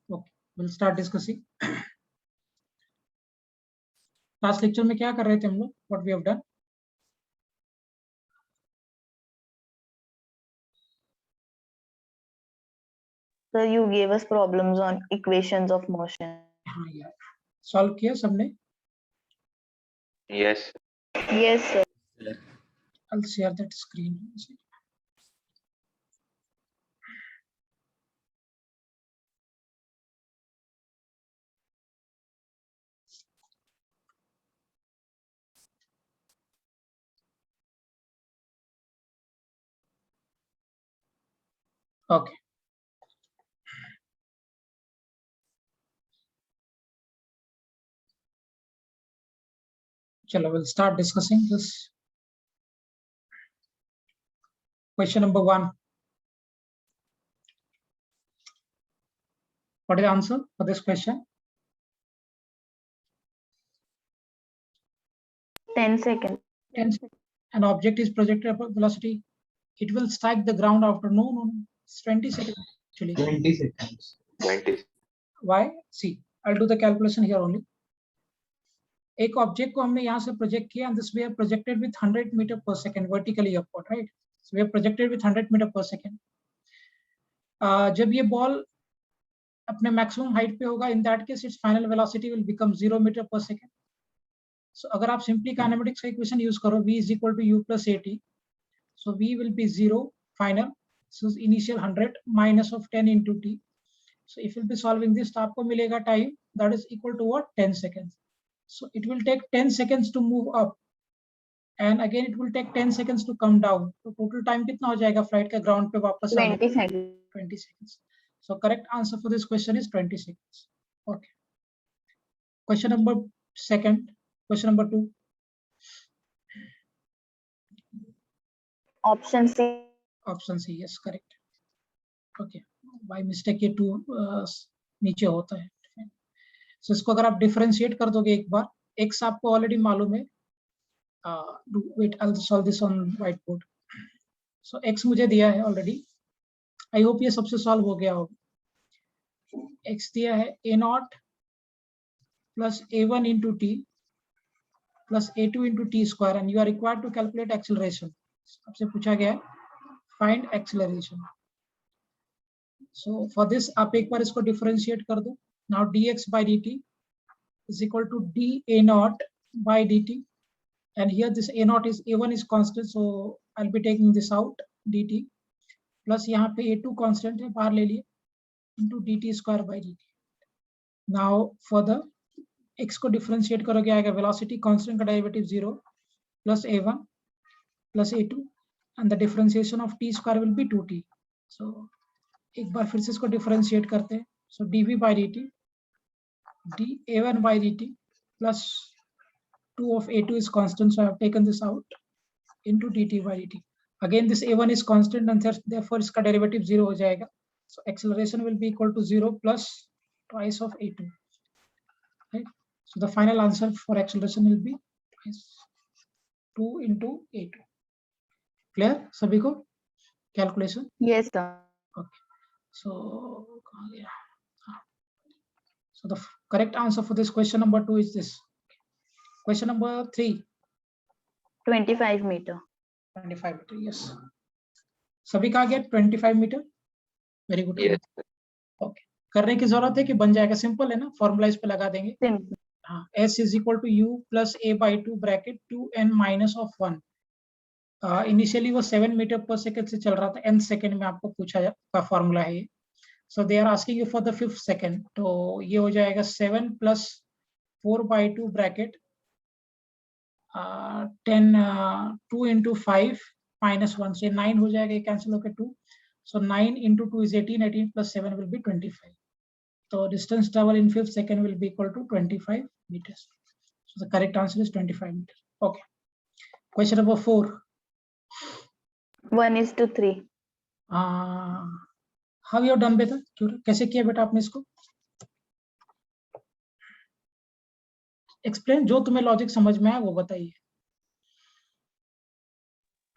Okay, we'll start discussing. Last lecture में क्या कर रहे थे हम लोग? What we have done? So you gave us problems on equations of motion. हाँ यार, सॉल्व किया सबने? Yes. Yes, sir. I'll share that screen. Okay. Chalo, we'll start discussing this. Question number 1. What is the answer for this question? 10 seconds. 10 seconds. An object is projected at velocity. It will strike the ground after no. It's 20 seconds actually. 20 seconds. 20. Why? See, I'll do the calculation here only. एक object को हमने यहाँ से project किया and this we have projected with 100 meter per second vertically upward, right? So we have projected with 100 meter per second. जब ये ball अपने maximum height पे होगा, in that case its final velocity will become 0 meter per second. So अगर आप simply kinematics का equation use करो, v is equal to u plus at, so v will be 0 final, so initial 100 minus of 10 into t. So if you'll be solving this, तो आपको मिलेगा time that is equal to what? 10 seconds. So it will take 10 seconds to move up and again it will take 10 seconds to come down. So total time कितना हो जाएगा flight के ground पे वापस आने? 20 seconds. 20 seconds. So correct answer for this question is 20 seconds. Okay. Question number 2. Option C. Option C, yes, correct. Okay. By mistake ये 2 नीचे होता है. So इसको अगर आप डिफरेंशिएट कर दोगे एक बार, x आपको ऑलरेडी मालूम है. Wait, I'll solve this on whiteboard. So x मुझे दिया है ऑलरेडी. I hope ये सबसे सॉल्व हो गया होगा. x दिया है a0 plus a1 into t plus a2 into t square and you are required to calculate acceleration. आपसे पूछा गया है find acceleration. So for this आप एक बार इसको डिफरेंशिएट कर दो. Now dx by dt is equal to dA0 by dt, and here this A0 is A1 is constant, so I'll be taking this out dt plus यहाँ पे A2 constant है, बाहर ले लिए, into dt square by dt. Now for the x को differentiate करोगे आएगा velocity constant का derivative 0 plus A1 plus A2 and the differentiation of t square will be 2t. So एक बार फिर से इसको differentiate करते हैं. So dv by dt dA1 by dt plus 2 of A2 is constant, so I have taken this out into dt by dt. Again this A1 is constant and therefore इसका derivative 0 हो जाएगा. So acceleration will be equal to 0 plus twice of A2. Right? So the final answer for acceleration will be twice 2 into A2. Clear सभी को? Calculation? Yes, sir. Okay. So कहाँ गया? So the correct answer for this question number 2 is this. Question number 3. 25 meter. 25 meter, yes. सभी का गया 25 metre. Very good. Yes. Okay, करने की जरूरत है कि बन जाएगा? सिंपल है ना, फॉर्मूला इस पे लगा देंगे. Simple. हाँ, s is equal to u plus a by 2 bracket 2n minus of 1. Initially वो 7 मीटर पर सेकंड से चल रहा था, n सेकंड में आपको पूछा का फॉर्मूला है ये. So they are asking you for the 5th second, तो ये हो जाएगा 7 plus 4 by 2 bracket 10 2 into 5 minus 1 से 9 हो जाएगा, ये कैंसिल होकर 2. So 9 into 2 is 18, 18 plus 7 will be 25. So distance travel in 5th second will be equal to 25 meters. So the correct answer is 25 meters. Okay. Question number 4. 1:3. How you have done बेटा? कैसे किया बेटा आपने इसको? Explain, जो तुम्हें logic समझ में आया वो बताइए.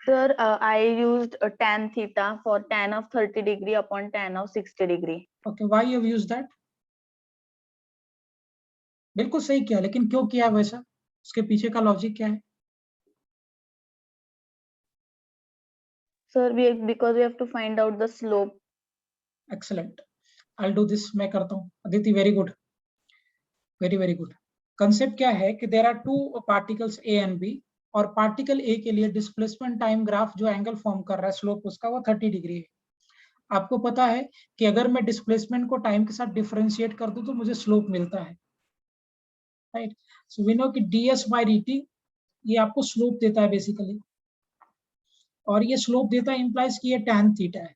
Sir, I used tan theta for tan of 30 degree upon tan of 60 degree. Okay, why you have used that? बिल्कुल सही किया, लेकिन क्यों किया वैसा, उसके पीछे का लॉजिक क्या है? Sir, because we have to find out the slope. Excellent, I do this, मैं करता हूँ। Aditi very good, very very good. Concept क्या है कि there are two particles A and B, और पार्टिकल ए के लिए डिस्प्लेसमेंट टाइम ग्राफ जो एंगल फॉर्म कर रहा है स्लोप उसका, वो 30 डिग्री है। आपको पता है कि अगर मैं डिस्प्लेसमेंट को टाइम के साथ डिफरेंशिएट कर दूं तो मुझे स्लोप मिलता है, राइट? सो वी नो कि ds by dt ये आपको स्लोप देता है बेसिकली, और ये स्लोप देता है इंप्लाइज कि ये tan थीटा है,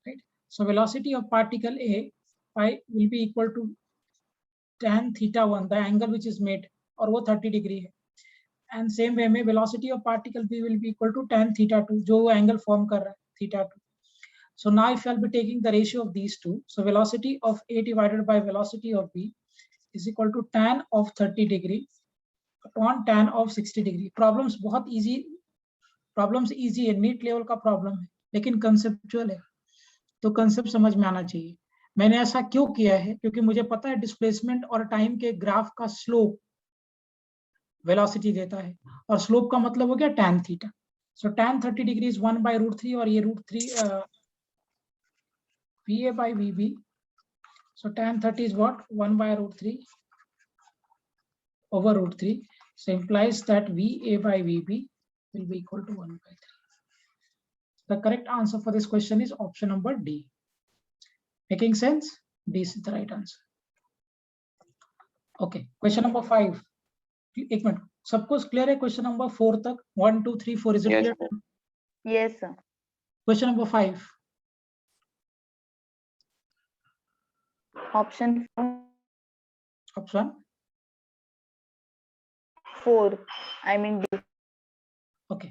right? So velocity of particle a will be equal to tan theta 1, the angle which is made, और वो 30 डिग्री है। एंड सेम वे में velocity of particle b will be equal to tan theta 2, जो वो angle form कर रहा है theta 2। So now if I'll be taking the ratio of these two, so velocity of A divided by velocity of B is equal to tan of 30 degree upon tan of 60 degree. Problems बहुत easy, problems easy है, NEET level का problem है, लेकिन conceptual है, तो concept समझ में आना चाहिए। मैंने ऐसा क्यों किया है, क्योंकि मुझे पता है डिस्प्लेसमेंट और टाइम के ग्राफ का स्लोप वेलोसिटी देता है, और स्लोप का मतलब हो गया tan theta. So tan 30 degree is 1/√3, और ये √3 VA by VB. So tan 30 is what? 1/√3 over √3. So implies that VA by VB will be equal to 1/3. The correct answer for this question is option number D. Making sense? D is the right answer. Okay, question number 5. एक minute, सबको clear है question number 4 तक? 1 2 3 4 is it Yes, clear? Yes, sir. Question number 5. Option Option 4. I mean D. okay.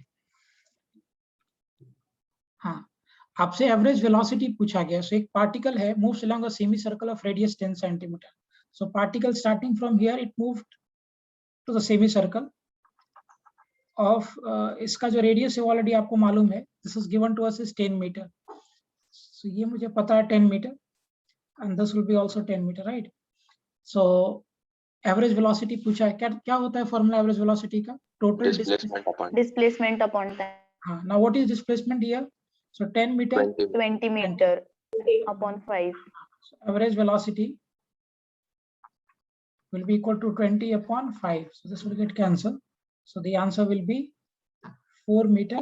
हाँ, आपसे average velocity पूछा गया। सो एक particle है, moves along a semi circle of radius 10 centimetre. So particle starting from here it moved to the semi circle of, इसका जो radius है already आपको मालूम है, this is given to us is 10 metre. So ये मुझे पता है 10 metre, and this will be also 10 metre, right? So average velocity पूछा है, क्या क्या होता है फॉर्मूला एवरेज वेलोसिटी का? Total Displacement upon time. हाँ, now what is displacement here? So 10 metre 20 meter upon 5. average velocity will be equal to 20 upon 5. So this will get cancelled. So the answer will be 4 meter.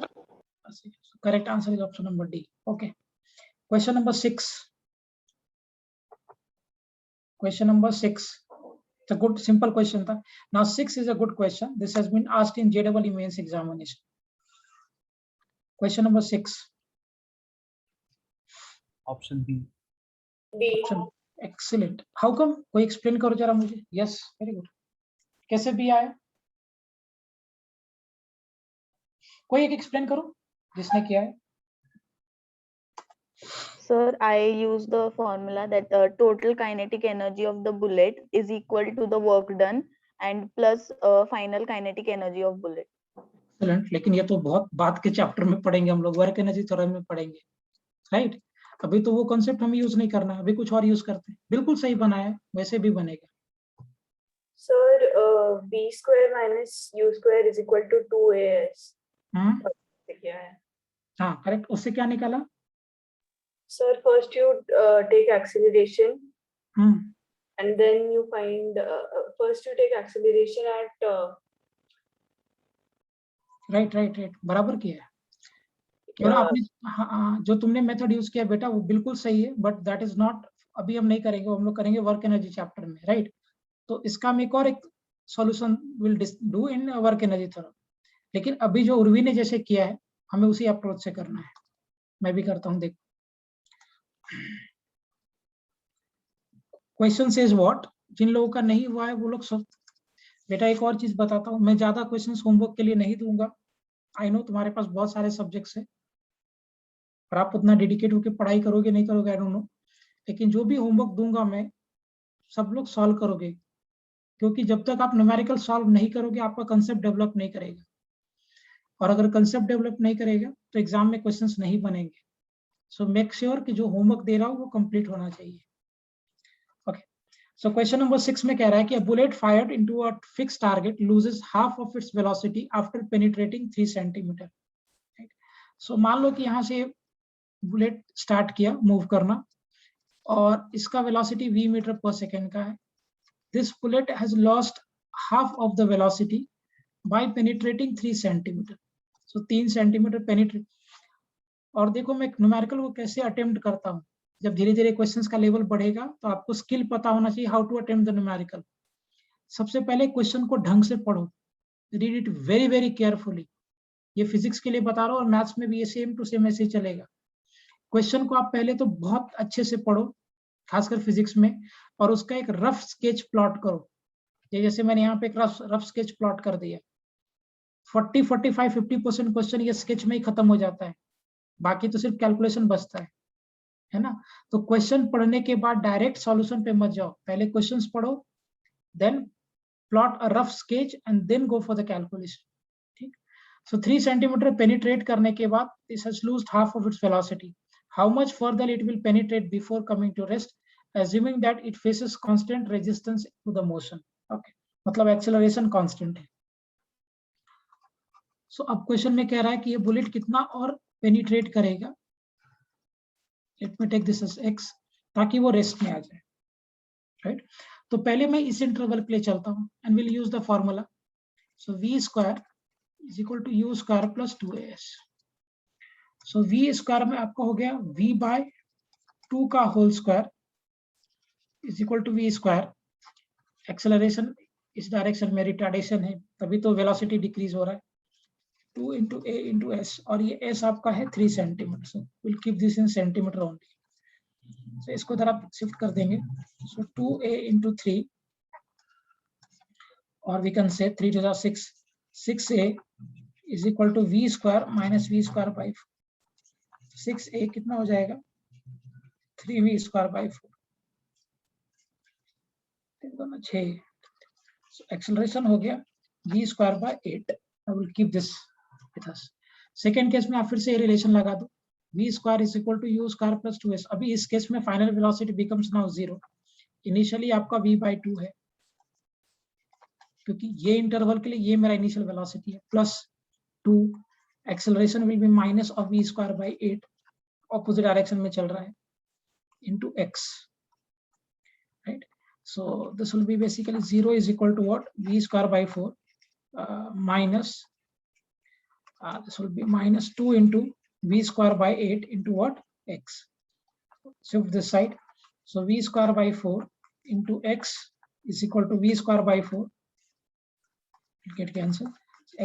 So correct answer is option number D. Okay. Question number 6. Question number 6. It's a good simple question. Now 6 is a good question. This has been asked in JEE mains examination. Question number 6. option B. Option. Excellent. How come? कोई explain करो जरा मुझे. Yes, very good. कैसे B आया? कोई एक explain करो जिसने किया है। Sir, I use the formula that total kinetic energy of the bullet is equal to the work done and plus final kinetic energy of bullet. Excellent. लेकिन ये तो बहुत बाद के चैप्टर में पढ़ेंगे हम लोग, वर्क एनर्जी थ्योरम में पढ़ेंगे, राइट? अभी तो वो कॉन्सेप्ट हमें यूज नहीं करना, अभी कुछ और यूज करते हैं। बिल्कुल सही बनाया, वैसे भी बनेगा। Sir b square minus u square is equal to 2as क्या है? हाँ करेक्ट, उससे क्या निकाला? Sir first you take acceleration and then you find first you take acceleration at right, बराबर किया है। केवल आपने जो तुमने मेथड यूज किया बेटा वो बिल्कुल सही है, बट दैट इज नॉट, अभी हम नहीं करेंगे, हम लोग करेंगे वर्क एनर्जी चैप्टर में, राइट? तो इसका हम एक और एक solution will do in work energy theorem, लेकिन अभी जो उर्वी ने जैसे किया है हमें उसी अप्रोच से करना है। मैं भी करता हूँ, देखो क्वेश्चन सेज व्हाट, जिन लोगों का नहीं हुआ है वो लोग सब, बेटा एक और चीज बताता हूँ, मैं ज्यादा क्वेश्चंस होमवर्क के लिए नहीं दूंगा। आई नो तुम्हारे पास बहुत सारे सब्जेक्ट्स है और आप उतना डेडिकेट होकर पढ़ाई करोगे नहीं करोगे आई डोंट नो, लेकिन जो भी होमवर्क दूंगा मैं, सब लोग सॉल्व करोगे, क्योंकि जब तक आप न्यूमेरिकल सॉल्व नहीं करोगे आपका कंसेप्ट डेवलप नहीं करेगा, और अगर कंसेप्ट डेवलप नहीं करेगा तो एग्जाम में क्वेश्चंस नहीं बनेंगे। सो मेक श्योर कि जो होमवर्क दे रहा हूँ वो कंप्लीट होना चाहिए। ओके, So question number 6 में कह रहा है कि a bullet fired into a fixed target loses half of its velocity after penetrating 3 centimeter. So मान लो कि यहाँ से बुलेट स्टार्ट किया मूव करना और इसका वेलोसिटी v मीटर पर सेकेंड का है. This bullet has lost half of the velocity by penetrating 3 centimeter. So 3 centimeter penetrate. और देखो मैं न्यूमेरिकल को कैसे अटेम्प्ट करता हूँ. जब धीरे धीरे क्वेश्चंस का लेवल बढ़ेगा तो आपको स्किल पता होना चाहिए how to attempt the numerical. सबसे पहले क्वेश्चन को ढंग से पढ़ो, read it very very carefully. ये फिजिक्स के लिए बता रहा हूँ और मैथ्स में भी ये सेम टू सेम ऐसे ही चलेगा. क्वेश्चन को आप पहले तो बहुत अच्छे से पढ़ो, खासकर फिजिक्स में, और उसका एक रफ स्केच प्लॉट करो. ये जैसे मैंने यहाँ पे एक रफ स्केच प्लॉट कर दिया. 40, 45, 50% क्वेश्चन ये स्केच में ही खत्म हो जाता है, बाकी तो सिर्फ कैलकुलेशन बचता है ना. तो क्वेश्चन पढ़ने के बाद डायरेक्ट सॉल्यूशन पे मत जाओ, पहले क्वेश्चंस पढ़ो, then plot a rough sketch and then go for the calculation. ठीक. सो 3 सेंटीमीटर पेनिट्रेट करने के बाद this has loosed half of its velocity. How much further it will penetrate before coming to rest, assuming that it faces constant resistance to the motion. Okay, मतलब acceleration constant है. सो अब question में कह रहा है कि ये बुलेट कितना और पेनिट्रेट करेगा. Let me take this as x ताकि वो रेस्ट में आ जाए, राइट. तो पहले मैं इस इंटरवल के लिए चलता हूँ and will use the formula. So v square is equal to u square plus 2as. So v square में आपका हो गया v बाय 2 का whole square is equal to v square. Acceleration इस डायरेक्शन में रिटार्डेशन है, तभी तो वेलोसिटी डिक्रीज हो रहा है. 2 into a into s, और ये s आपका है 3 centimetre. So will keep this in centimetre only. So इसको जरा शिफ्ट कर देंगे. सो 2a into 3, और we can say 3 to the 6, 6a is equal to v square minus v square by 4. 6a कितना हो जाएगा, 3v square by 4. एक्सेलरेशन हो गया v square by 8. I will keep this with us. Second case में आप फिर से relation लगा दो, v square is equal to u square plus 2s. अभी इस केस में final velocity becomes now 0. Initially आपका v बाय 2 है, क्योंकि ये इंटरवल के लिए ये मेरा इनिशियल वेलोसिटी है, plus 2. Acceleration will be minus of v square by 8, opposite direction में चल रहा है, into x, right. So this will be basically 0 is equal to what, v square by 4 minus this will be minus 2 into v square by 8 into what, x. Shift this side. So v square by 4 into x is equal to v square by 4. It get cancelled.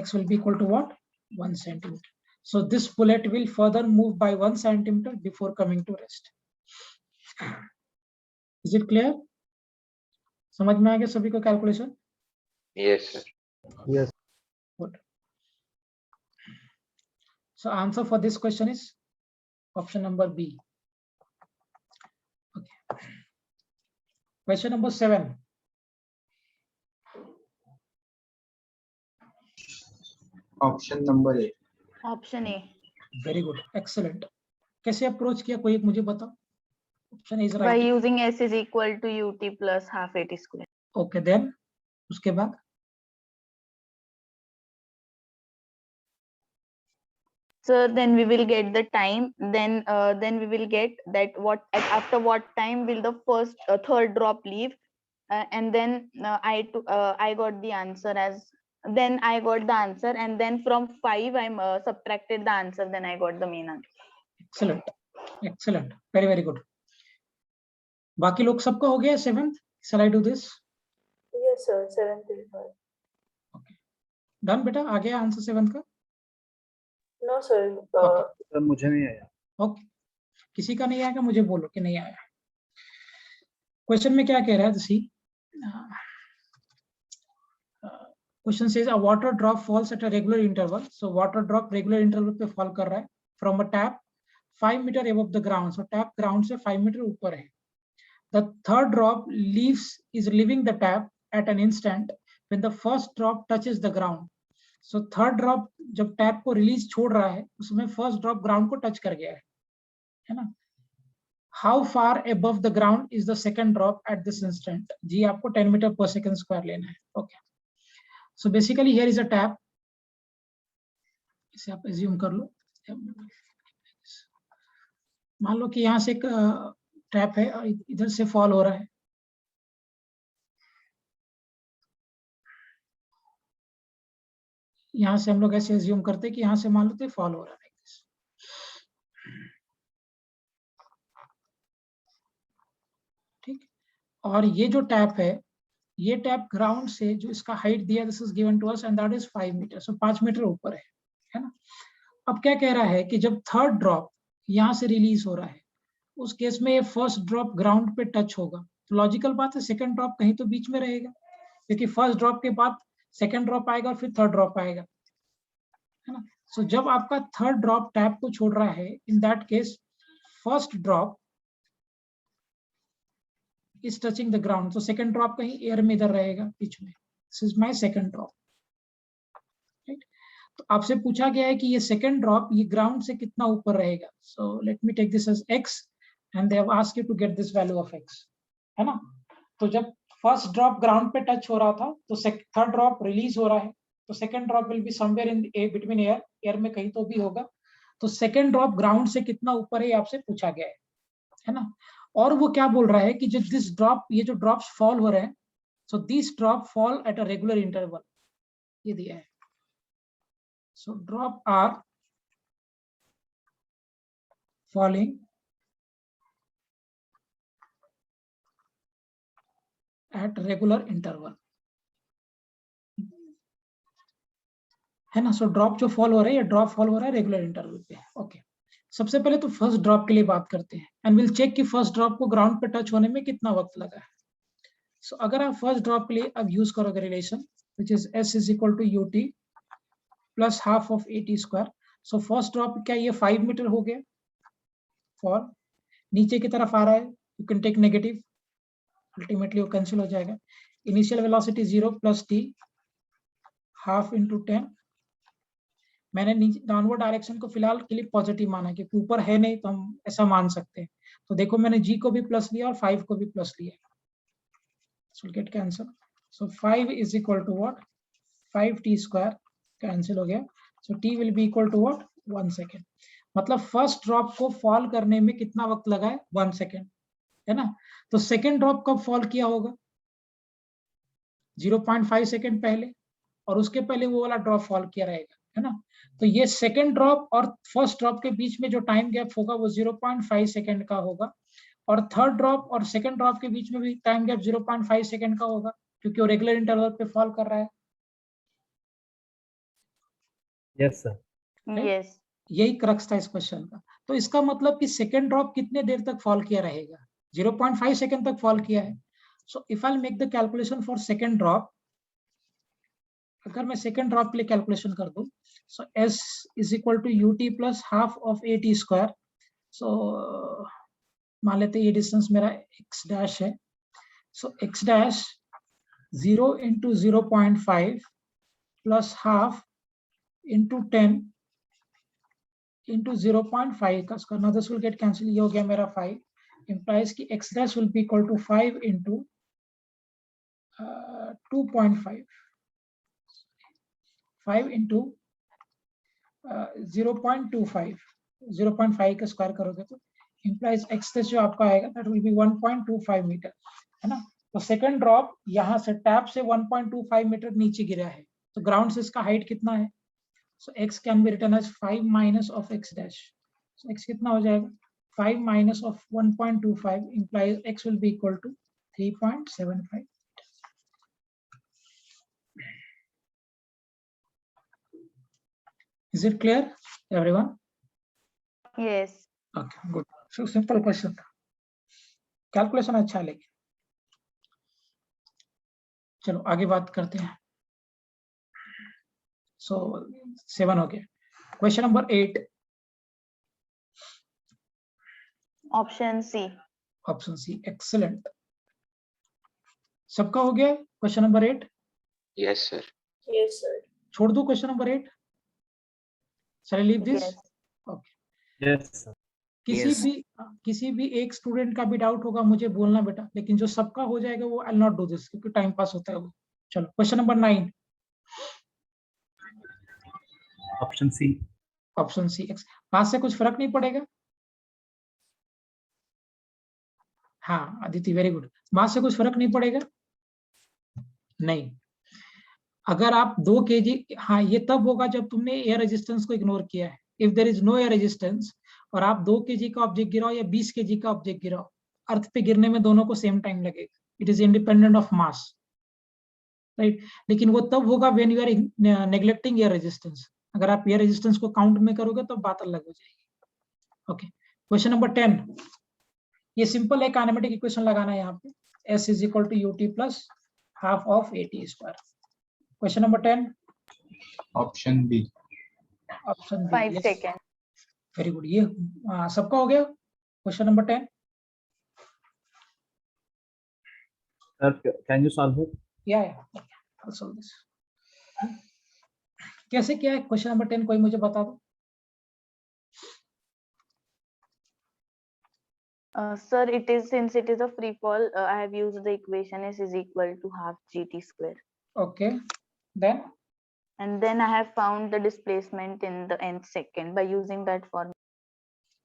X will be equal to what, 1 centimeter. So this bullet will further move by 1 centimeter before coming to rest. Is it clear? समझ में आ गया सभी को calculation? Yes, sir. Yes. Good. So answer for this question is option number B. Okay. Question number 7. Option number A. Option A. Very good. Excellent. कैसे approach किया, कोई एक मुझे बताओ. Option is By right. using s is equal to ut plus half at square. Okay, then उसके बाद So then we will get the time. Then we will get that after what time will the third drop leave, and then I got the answer as. Then I got the answer, and then from 5 I'm subtracted the answer. Then I got the main answer. Excellent. Excellent. Very very good. बाकी लोग सबका हो गया 7th. Shall I do this? Yes, sir. 7th is fine. Okay. Done बेटा, आ गया answer 7th का? No, sir. Sir मुझे नहीं आया. ओके. किसी का नहीं आएगा मुझे बोलो कि नहीं आया. क्वेश्चन में क्या कह रहा है, see question says a water drop falls at a regular interval. So water drop regular interval पे फॉल कर रहा है from a tap 5 metre above the ground. So tap ground से 5 मीटर ऊपर है. The third drop is leaving the tap at an instant when the first drop touches the ground. So third drop जब tap को release छोड़ रहा है उसमें first drop ground को टच कर गया है ना. How far above the ground is the second drop at this instant. जी आपको 10 मीटर पर सेकंड स्क्वायर लेना है। Okay, so basically here is a tap, इसे आप एज्यूम कर लो। मान लो कि यहाँ से एक टैप है और इधर से फॉल हो रहा है। यहाँ से हम लोग ऐसे एज्यूम करते हैं कि यहाँ से मान लेते फॉल हो रहा है। ठीक, और ये जो टैप है, ये टैप ग्राउंड से जो इसका हाइट दिया, this is given to us and that is 5 metre, so 5 metre ऊपर है ना। अब क्या कह रहा है कि जब थर्ड ड्रॉप यहाँ से रिलीज हो रहा है, उस केस में ये फर्स्ट ड्रॉप ग्राउंड पे टच होगा। तो लॉजिकल बात है सेकंड ड्रॉप कहीं तो बीच में रहेगा, क्योंकि फर्स्ट ड्रॉप के बाद सेकंड ड्रॉप आएगा और फिर थर्ड ड्रॉप आएगा, है ना। सो जब आपका थर्ड ड्रॉप टैप को छोड़ रहा है, in that case first drop is touching the ground, तो सेकंड ड्रॉप कहीं एयर में इधर रहेगा बीच में। This is my second drop, right. तो आपसे पूछा गया है कि ये सेकंड ड्रॉप ये ग्राउंड से कितना ऊपर रहेगा। So let me take this as x and they have asked you to get this value of x, है ना। तो जब फर्स्ट ड्रॉप ग्राउंड पे टच हो रहा था, तो थर्ड ड्रॉप रिलीज हो रहा है, तो second drop will be somewhere in between air में कहीं तो भी होगा। तो सेकंड ड्रॉप ग्राउंड से कितना ऊपर है आपसे पूछा गया है ना। और वो क्या बोल रहा है कि जो दिस ड्रॉप, ये जो ड्रॉप्स फॉल हो रहे हैं, so this drop fall at a regular interval, ये दिया है। So drop are falling at regular interval, है ना। सो ड्रॉप जो फॉल हो रहा है, ये ड्रॉप फॉल हो रहा है रेगुलर इंटरवल पे। ओके, सबसे पहले तो फर्स्ट ड्रॉप के लिए बात करते हैं एंड विल चेक कि फर्स्ट ड्रॉप को ग्राउंड पे टच होने में कितना वक्त लगा है। सो अगर आप फर्स्ट ड्रॉप के लिए अब यूज करोगे relation which is s is equal to ut plus half of at square. So first drop क्या ये 5 मीटर हो गया, फॉल नीचे की तरफ आ रहा है, you can take negative, ultimately वो कैंसिल हो जाएगा। Initial velocity 0 plus t half into 10। मैंने डाउनवर्ड डायरेक्शन को फिलहाल के लिए पॉजिटिव माना, क्योंकि ऊपर है नहीं तो हम ऐसा मान सकते हैं। तो देखो मैंने g को भी प्लस लिया और 5 को भी प्लस लिया, so get cancel. So 5 is equal to what? 5t square cancel हो गया. So t will be equal to what? 1 second. मतलब फर्स्ट ड्रॉप को फॉल करने में कितना वक्त लगा है? 1 सेकेंड, है ना। तो सेकेंड ड्रॉप कब फॉल किया होगा? 0.5 सेकेंड पहले, और उसके पहले वो वाला ड्रॉप फॉल किया रहेगा, है ना। तो ये सेकेंड ड्रॉप और फर्स्ट ड्रॉप के बीच में जो टाइम गैप होगा वो 0.5 सेकेंड का होगा, और थर्ड ड्रॉप और सेकंड ड्रॉप के बीच में भी टाइम गैप 0.5 सेकंड का होगा, क्योंकि वो रेगुलर इंटरवल पे फॉल कर रहा है। Yes sir, Yes. यही क्रक्स था इस क्वेश्चन का। तो इसका मतलब कि सेकंड ड्रॉप कितने देर तक फॉल किया रहेगा? 0.5 सेकंड तक फॉल किया है। So if I make the calculation for second drop, अगर मैं सेकंड ड्रॉप के लिए कैलकुलेशन कर दूं, so s is equal to ut plus half of at square. So मान लेते ये डिस्टेंस मेरा x डैश है। So x dash 0 into 0.5 plus half into 10 into 0.5 का square. Now this will get cancelled. ये हो गया मेरा 5. Implies कि x dash will be equal to 5 into 2.5. 5 into 0.25. 0.5 का स्क्वायर करोगे तो implies x dash जो आपका आएगा that will be 1.25 मीटर, है ना। तो सेकंड ड्रॉप यहाँ से टैप से 1.25 मीटर नीचे गिरा है, तो ग्राउंड से इसका हाइट कितना है? So x can be written as 5 minus of x dash. So x कितना हो जाएगा? 5 minus of 1.25 implies x will be equal to 3.75. Is it clear, everyone? Yes. Okay, good. So simple question था, calculation अच्छा है लेकिन। चलो आगे बात करते हैं। सो 7 हो गया। Question number 8, Option C. Option C, excellent. सबका हो गया question number 8? Yes, sir. Yes, sir. छोड़ दो question number 8? Shall I leave this? Yes. Okay. Yes sir, किसी भी एक स्टूडेंट का भी डाउट होगा मुझे बोलना बेटा, लेकिन जो सबका हो जाएगा वो I will not do this, क्योंकि टाइम पास होता है वो। चलो question number 9, option C. Option C. पास से कुछ फर्क नहीं पड़ेगा। हाँ अदिति वेरी गुड, मास से कुछ फर्क नहीं पड़ेगा। नहीं, अगर आप 2 kg, हाँ ये तब होगा जब तुमने एयर रेजिस्टेंस को इग्नोर किया है। If there is no air resistance और आप 2 kg का ऑब्जेक्ट गिराओ या 20 kg का ऑब्जेक्ट गिराओ, अर्थ पे गिरने में दोनों को सेम टाइम लगेगा। It is independent of mass, right. लेकिन वो तब होगा when you are neglecting air resistance. अगर आप एयर रेजिस्टेंस को काउंट में करोगे तो बात अलग हो जाएगी। ओके, क्वेश्चन नंबर 10, ये सिंपल है, काइनेमेटिक इक्वेशन लगाना है यहाँ पे। S is equal to ut plus half of AT square. Question number 10, option B. Option B, 5 second. Very good. ये सबका हो गया question number 10। Sir, can you solve it? या I'll solve this। कैसे क्या है क्वेश्चन नंबर 10, कोई मुझे बता दो। Sir, it is, since it is a free fall, I have used the equation S is equal to half GT square. Okay, then And then I have found the displacement in the nth second by using that formula.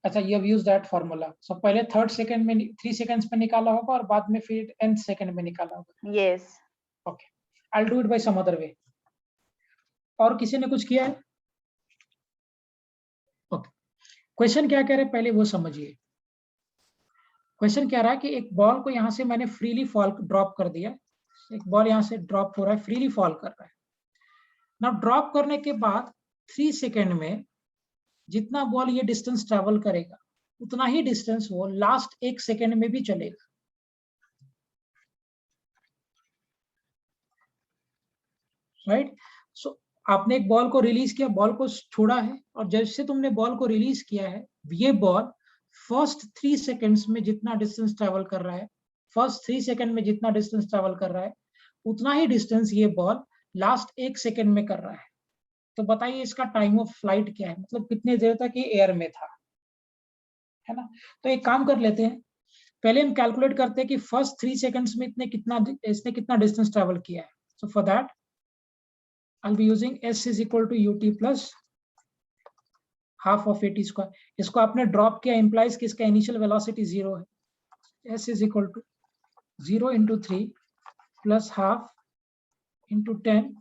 अच्छा, you have used that formula। So पहले 3rd second में 3 seconds में निकाला होगा और बाद में फिर nth सेकंड में निकाला होगा। Yes. Okay, I'll do it by some other way। और किसी ने कुछ किया है? ओके, क्वेश्चन क्या कह रहे हैं पहले वो समझिए। क्वेश्चन कह रहा है कि एक बॉल को यहां से मैंने फ्रीली फॉल ड्रॉप कर दिया। एक बॉल यहां से ड्रॉप हो रहा है, फ्रीली फॉल कर रहा है। ना ड्रॉप करने के बाद 3 सेकंड में जितना बॉल ये डिस्टेंस ट्रैवल करेगा उतना ही डिस्टेंस वो लास्ट 1 सेकंड में भी चलेगा। राइट, सो आपने एक बॉल को रिलीज किया, बॉल को छोड़ा है, और जैसे तुमने बॉल को रिलीज किया है, ये बॉल फर्स्ट 3 सेकंड्स में जितना डिस्टेंस ट्रैवल कर रहा है, फर्स्ट 3 सेकंड में जितना डिस्टेंस ट्रैवल कर रहा है उतना ही डिस्टेंस ये बॉल लास्ट 1 सेकंड में कर रहा है। तो बताइए इसका टाइम ऑफ फ्लाइट क्या है, मतलब कितने देर तक ये एयर में था, है ना। तो एक काम कर लेते हैं, पहले हम कैलकुलेट करते हैं कि फर्स्ट 3 सेकंड्स में इसने कितना डिस्टेंस ट्रैवल किया है। So for that I'll be using S is equal to UT plus half of AT square। इसको आपने ड्रॉप किया, implies कि इसका इनिशियल वेलोसिटी 0 है। S is equal to 0 into 3 plus half into 10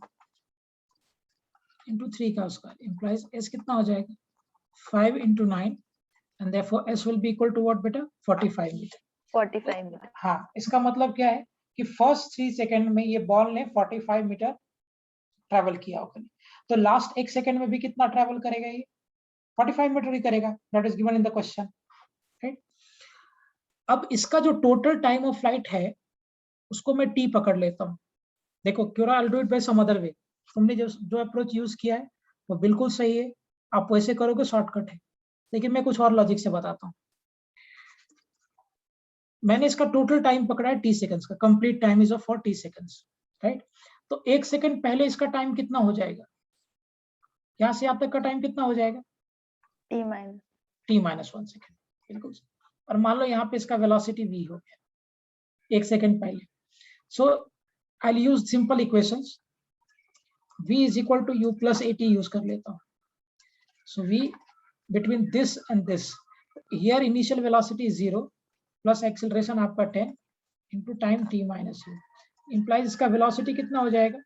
into 3 का square, implies S कितना हो जाएगा 5 into 9 and therefore S will be equal to what बेटा 45 मीटर। 45 मीटर। हाँ, इसका मतलब क्या है कि फर्स्ट 3 सेकंड में ये बॉल ने 45 मीटर ट्रैवल किया होगा। तो लास्ट 1 सेकंड में भी कितना ट्रैवल करेगा ये 45 मीटर ही करेगा। That is given in the question, right. अब इसका जो टोटल टाइम ऑफ फ्लाइट है उसको मैं टी पकड़ लेता हूँ। देखो क्यों, I'll do it by some other way। तुमने जो अप्रोच यूज किया है वो बिल्कुल सही है, आप वैसे करोगे शॉर्टकट है, लेकिन मैं कुछ और लॉजिक से बताता हूँ। मैंने इसका टोटल टाइम पकड़ा है टी सेकंड्स का, complete time is of 40 seconds, right. तो 1 सेकंड पहले इसका टाइम कितना हो जाएगा, यहां से यहाँ तक का टाइम कितना हो जाएगा T minus T-1 सेकंड, बिल्कुल। और मान लो यहाँ पे इसका वेलोसिटी v हो गया 1 सेकंड पहले। So I will use simple equations, v is equal to u plus at use कर लेता हूँ। सो v between this and this, here initial velocity is 0 plus acceleration आपका 10 into time t minus u, implies इसका velocity कितना हो जाएगा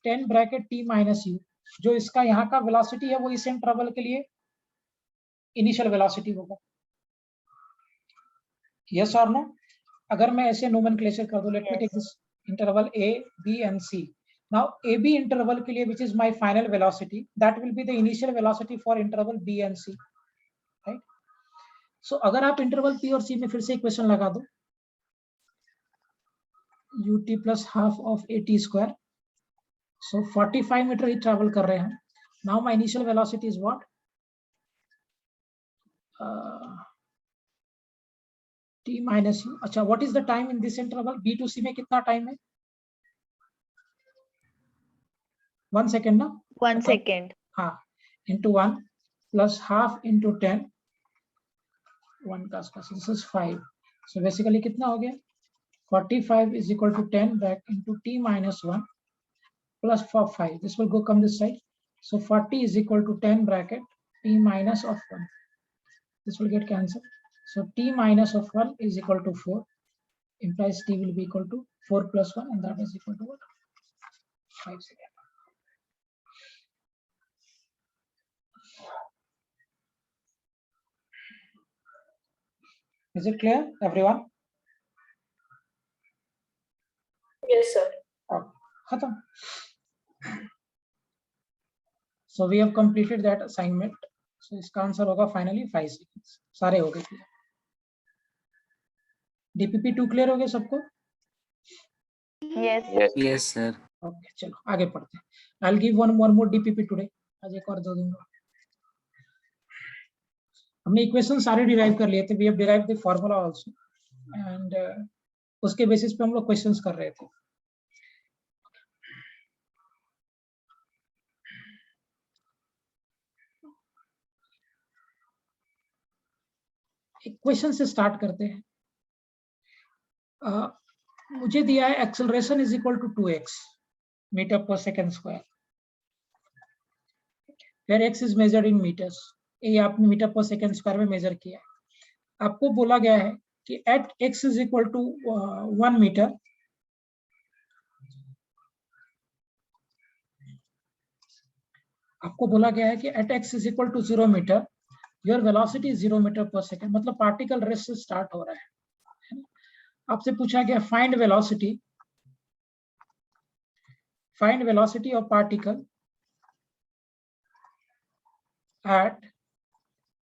10 bracket t minus u। जो इसका यहाँ का वेलोसिटी है वो इस इंटरवल के लिए इनिशियल वेलोसिटी होगा। यस और नो? अगर मैं ऐसे नोमेनक्लेचर कर दूं, let me take this interval a b and c। Now a b interval के लिए which is my final velocity, that will be the initial velocity for interval b and c, right. So अगर आप interval p और c में फिर से equation लगा दो, ut plus half of at square, so 45 metre ही ट्रैवल कर रहे हैं। Now my initial velocity is what, t minus u। अच्छा, what is the time in this interval, b to c में कितना टाइम है 1 सेकेंड ना, 1 second। हाँ, into 1 plus half into 10 1 का square, this is 5. So basically कितना हो गया, 45 is equal to 10 back into t minus 1 plus 5. This will go come this side. So 40 is equal to 10 bracket t minus of 1. This will get cancelled. So t minus of 1 is equal to 4. Implies t will be equal to 4 plus 1, and that is equal to what? 5 seconds. Is it clear, everyone? Yes, sir. Khatam. So we have completed that assignment. So इसका answer होगा finally 5 seconds. सारे हो गए clear. DPP2 clear हो गए सबको? Yes. Yes, sir. Okay, चलो आगे पढ़ते हैं. I'll give one more DPP today. आज एक और दे दूंगा. हमने इक्वेशन सारे डिराइव कर लिए थे. We have derived the formula also, and उसके बेसिस पे हम लोग क्वेश्चंस कर रहे थे. एक क्वेश्चन से स्टार्ट करते हैं. मुझे दिया है acceleration is equal to 2x metre पर सेकेंड स्क्वायर, फिर x is measured in metres. ये आपने मीटर पर सेकेंड स्क्वायर में मेजर किया है. आपको बोला गया है कि at x is equal to 1 metre आपको बोला गया है कि at x is equal to 0 metre your velocity is 0 metre पर सेकेंड. मतलब पार्टिकल रेस्ट से स्टार्ट हो रहा है. आपसे पूछा गया find velocity of particle at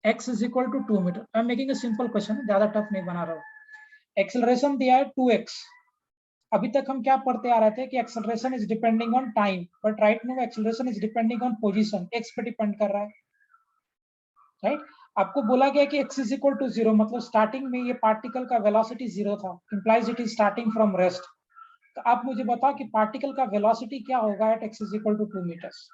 x is equal to 2 metre. I am making a simple question, ज्यादा टफ नहीं बना रहा हूं. एक्सेलरेशन दिया है 2x. अभी तक हम क्या पढ़ते आ रहे थे कि acceleration is depending on time, but right now acceleration is depending on position. x पे डिपेंड कर रहा है, राइट? आपको बोला गया कि x is equal to 0, मतलब स्टार्टिंग में ये पार्टिकल का वेलोसिटी 0 था, implies it is starting from rest. तो आप मुझे बताओ कि पार्टिकल का वेलोसिटी क्या होगा at x is equal to 2 metres.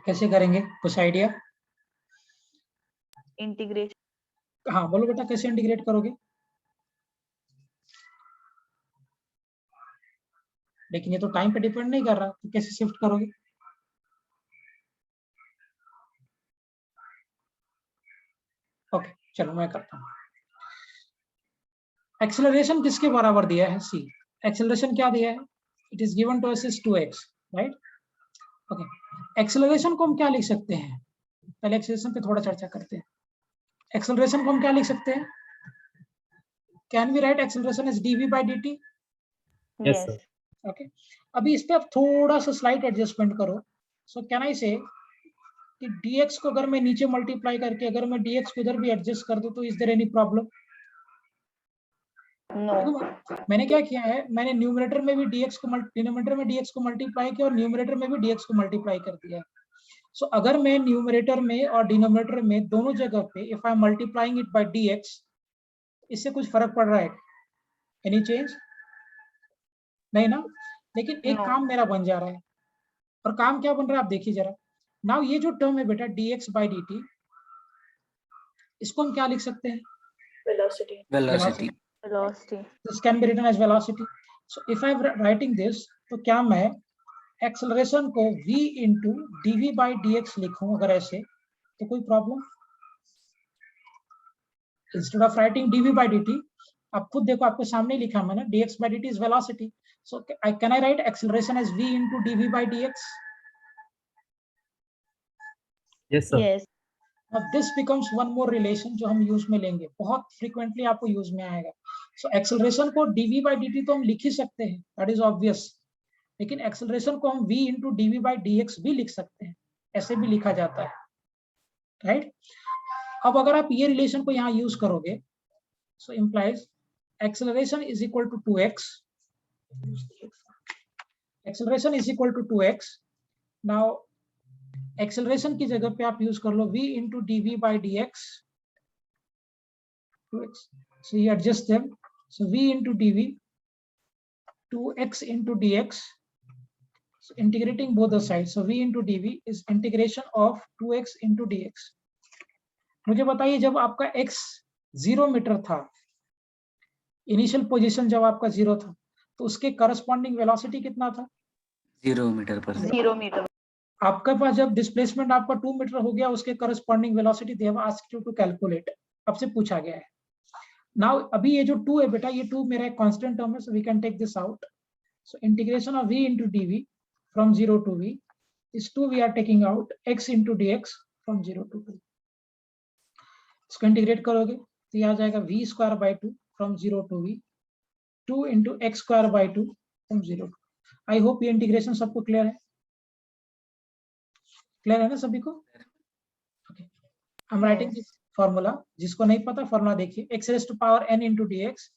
कैसे करेंगे, कुछ आइडिया? इंटीग्रेशन. हाँ बोलो बेटा, कैसे इंटीग्रेट करोगे? लेकिन ये तो टाइम पे डिपेंड नहीं कर रहा, तो कैसे शिफ्ट करोगे? ओके चलो मैं करता हूँ. एक्सेलरेशन किसके बराबर दिया है? c. एक्सेलरेशन क्या दिया है? It is given to us is 2x, right? Okay, acceleration को हम क्या लिख सकते हैं? पहले एक्सेलरेशन पे थोड़ा चर्चा करते हैं. एक्सेलरेशन को हम क्या लिख सकते हैं? Can we write acceleration as dv by dt? Yes, sir. Okay, अभी इस पे आप थोड़ा सा स्लाइट एडजस्टमेंट करो. सो कैन आई से कि dx को अगर मैं नीचे मल्टीप्लाई करके अगर मैं dx को इधर भी एडजस्ट कर दूं तो is there any problem? No. मैंने क्या किया है, मैंने न्यूमरेटर में भी dx को डिनोमिनेटर में dx को मल्टीप्लाई किया और न्यूमरेटर में भी dx को मल्टीप्लाई कर दिया. सो अगर मैं न्यूमरेटर में और डिनोमिनेटर में दोनों जगह पे if I M multiplying it by dx, इससे कुछ फर्क पड़ रहा है? Any change? नहीं ना. लेकिन एक No. काम मेरा बन जा रहा है, और काम क्या बन रहा है आप देखिए जरा. नाउ ये जो टर्म है बेटा dx by dt, इसको हम क्या लिख सकते हैं? Velocity. Velocity. This can be written as velocity. So if I'm writing this, तो क्या मैं एक्सेलरेशन को v into dv by dx लिखूं अगर ऐसे, तो कोई problem? Instead of writing dv by dt, आप खुद देखो, आपके सामने लिखा मैंने dx by dt is velocity. So can I write acceleration as v into dv by dx? Yes, sir. Yes. Now this becomes one more relation जो हम use में लेंगे, बहुत frequently आपको यूज में आएगा. So acceleration को dv by dt तो हम लिख ही सकते हैं, that is obvious. लेकिन एक्सेलरेशन को हम v into D by d x भी लिख सकते हैं, ऐसे भी लिखा जाता है, राइट। अब अगर आप ये रिलेशन को यहाँ यूज करोगे, so implies acceleration is equal to 2x, acceleration is equal to 2x। Now acceleration की जगह पे आप यूज कर लो v into d v by d x, 2x, so you adjust them, so v into dv, 2x into dx, so integrating both the sides, so v into dv is integration of 2x into dx। मुझे बताइए जब आपका x 0 metre था, initial position जब आपका 0 था, तो उसके करस्पॉन्डिंग वेलोसिटी कितना था? 0 मीटर पर सेकंड। 0 मीटर। आपके पास जब डिस्प्लेसमेंट आपका 2 मीटर हो गया, उसके corresponding velocity they have asked you to calculate, आपसे पूछा गया है। नाउ अभी ये जो 2 है बेटा, ये 2 मेरा एक कांस्टेंट टर्म है, so we can take this out, so integration of v into dv from 0 to v is 2, we are taking out x into dx from 0 to 2, इसको इंटीग्रेट करोगे तो ये आ जाएगा v square by 2 from 0 to v, 2 into x square by 2 from 0 to। I hope ये integration सबको clear है, clear है ना सभी को? Okay, I am writing this formula, जिसको नहीं पता फॉर्मूला देखिए, x raised to power n into dx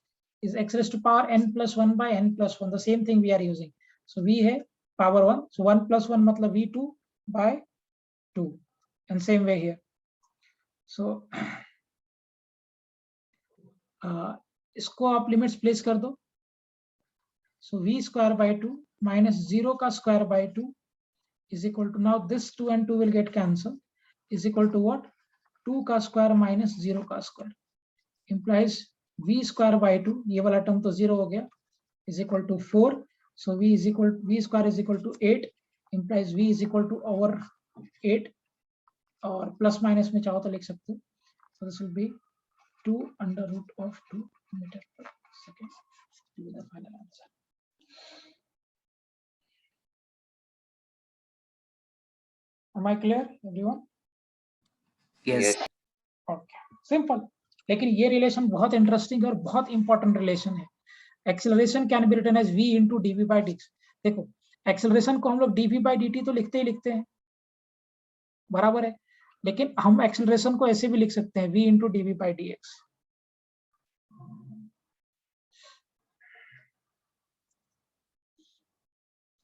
is x raised to power n plus 1 by n plus 1, the same thing we are using, so v है power 1, so 1 plus 1 मतलब v2 by 2, and same way here, so इसको आप limits place कर दो, so v square by 2 minus 0 का square by 2 is equal to, now this 2 and 2 will get cancelled, is equal to what? 2 का square minus 0 का square, implies v square by 2, ये वाला term तो 0 हो गया, is equal to 4, so v square is equal to 8, implies v is equal to over 8, और plus minus में चाहो तो लिख सकते हो, so this will be 2 under root of 2 meter per second, to be the final answer. Am I clear everyone? Yes. Okay, simple, लेकिन ये relation बहुत इंटरेस्टिंग है और बहुत इंपॉर्टेंट रिलेशन है। Acceleration can be written as v into d v by d. देखो acceleration को हम लोग d v by d t तो लिखते ही लिखते हैं, बराबर है, लेकिन हम एक्सेलरेशन को ऐसे भी लिख सकते हैं v into d v by d x.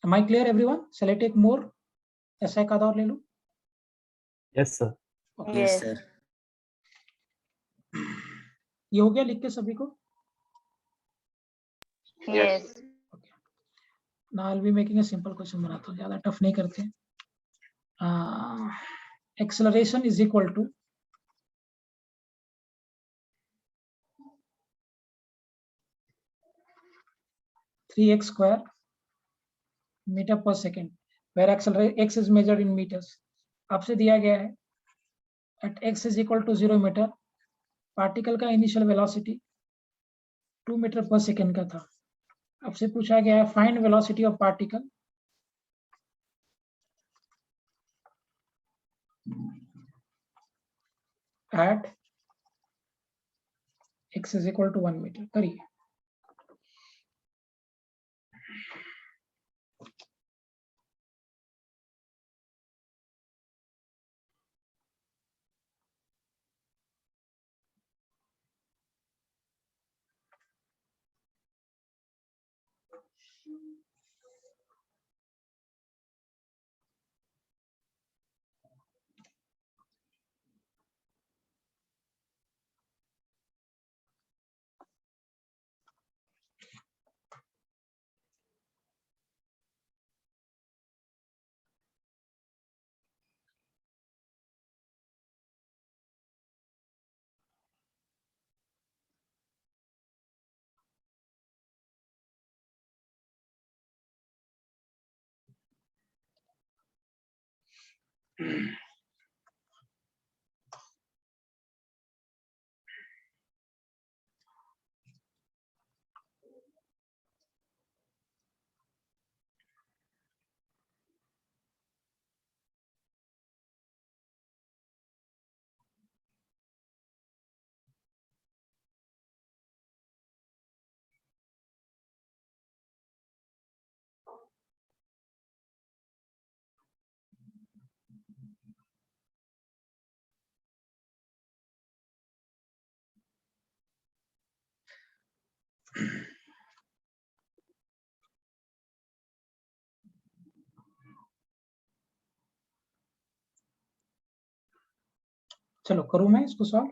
Am I clear everyone? Shall I take more? ऐसा एक आधा और ले लूं? Yes, sir. Yes sir. ये हो गया लिख के सभी को? Yes. Now I'll be making a simple question, बनाता हूँ, ज्यादा टफ नहीं करते। Acceleration is equal to three x square meter per second, where acceleration x is measured in meters। आपसे दिया गया है at x is equal to 0 metre, particle का इनिशियल वेलोसिटी 2 मीटर पर सेकेंड का था। आपसे पूछा गया है find velocity of particle at x is equal to 1 metre. करिए। चलो करूं मैं इसको सॉल्व।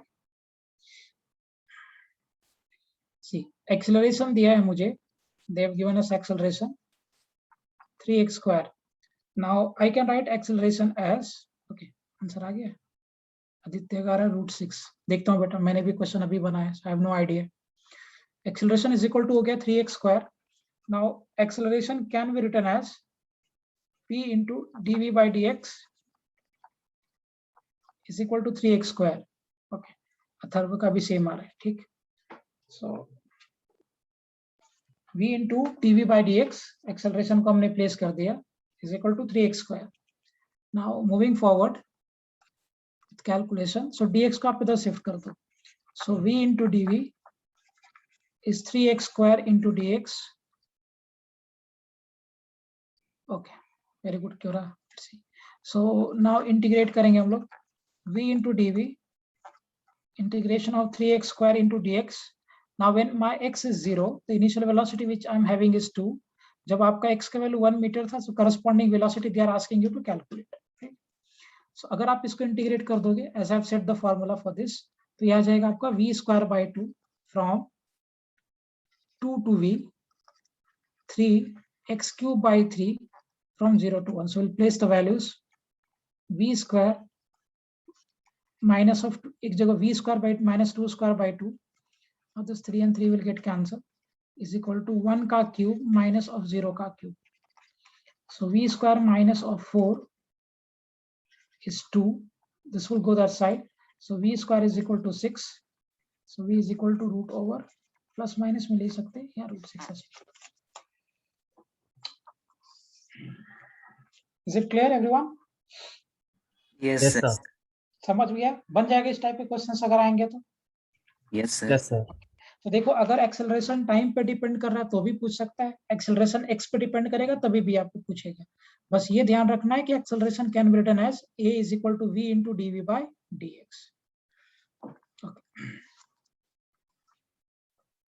सी एक्सेलरेशन दिया है मुझे, they have given us acceleration 3x square. Now I can write acceleration as, okay, answer आ गया। आदित्य का है √6। देखता हूँ बेटा, मैंने भी क्वेश्चन अभी बनाया, so I have no idea. Acceleration is equal to हो गया 3x square. Now acceleration can be written as p into dv by dx is equal to 3x square. Okay, Atharva का भी सेम आ रहा है, ठीक। So v into dv by dx, acceleration को हमने place कर दिया, is equal to 3x square. Now moving forward with calculation, so dx को आप इधर शिफ्ट कर दो, so v into dv is 3x square into dx. Okay, very good, क्यों रहा? So now integrate करेंगे हम लोग, v into dv, integration of 3x square into dx. Now when my x is 0, the initial velocity which I am having is 2. जब आपका x का value 1 metre था, so corresponding velocity they are asking you to calculate. Okay? So अगर आप इसको integrate कर दोगे, as I have set the formula for this, तो यह आ जाएगा आपका v square by 2 from 2 to v, 3x cube by 3 from 0 to 1. So we'll place the values, v square minus of एक जगह v square by minus 2 square by 2. Now this 3 and 3 will get cancelled, is equal to 1 का cube minus of 0 का cube. So v square minus of 4 is 2. This will go that side. So v square is equal to 6. So v is equal to root over plus minus में ले सकते हैं या √6 ऐसे. Is it clear everyone? Yes, Yes, sir. sir. समझ गया? बन जाएगा इस टाइप के क्वेश्चंस अगर आएंगे तो। Yes, sir. Yes, sir. तो देखो, अगर एक्सेलरेशन टाइम पे डिपेंड कर रहा है तो भी पूछ सकता है, एक्सेलरेशन एक्स पे डिपेंड करेगा तभी भी आपको पूछेगा। बस ये ध्यान रखना है कि acceleration can be written as a is equal to v into dv by dx।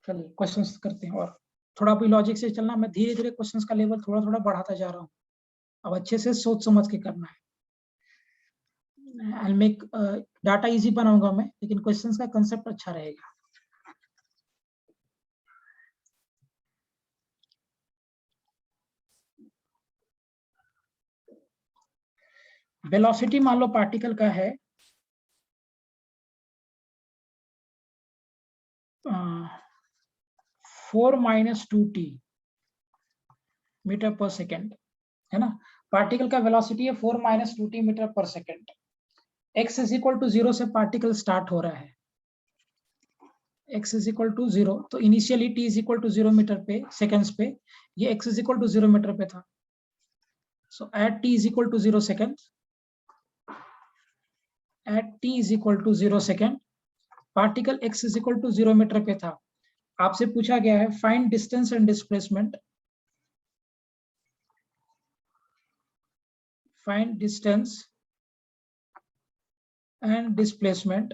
चलिए क्वेश्चंस करते हैं, और थोड़ा भी लॉजिक से चलना, मैं धीरे धीरे क्वेश्चंस का लेवल थोड़ा थोड़ा बढ़ाता जा रहा हूँ। अब अच्छे से सोच समझ के करना है। I'll make डाटा इजी बनाऊंगा मैं, लेकिन क्वेश्चंस का कंसेप्ट अच्छा रहेगा। वेलोसिटी मान लो पार्टिकल का है 4 - 2t मीटर पर सेकेंड, है ना। पार्टिकल का वेलोसिटी है 4 - 2t मीटर पर second. x is equal to 0 से पार्टिकल स्टार्ट हो रहा है, x इज इक्वल टू 0, तो initially t is equal to 0 metre पे सेकेंड्स पे, ये x is equal to 0 metre पे था। So at t is equal to 0 second, at t is equal to 0 second, particle x is equal to 0 metre पे था। आपसे पूछा गया है find distance and displacement, find distance and displacement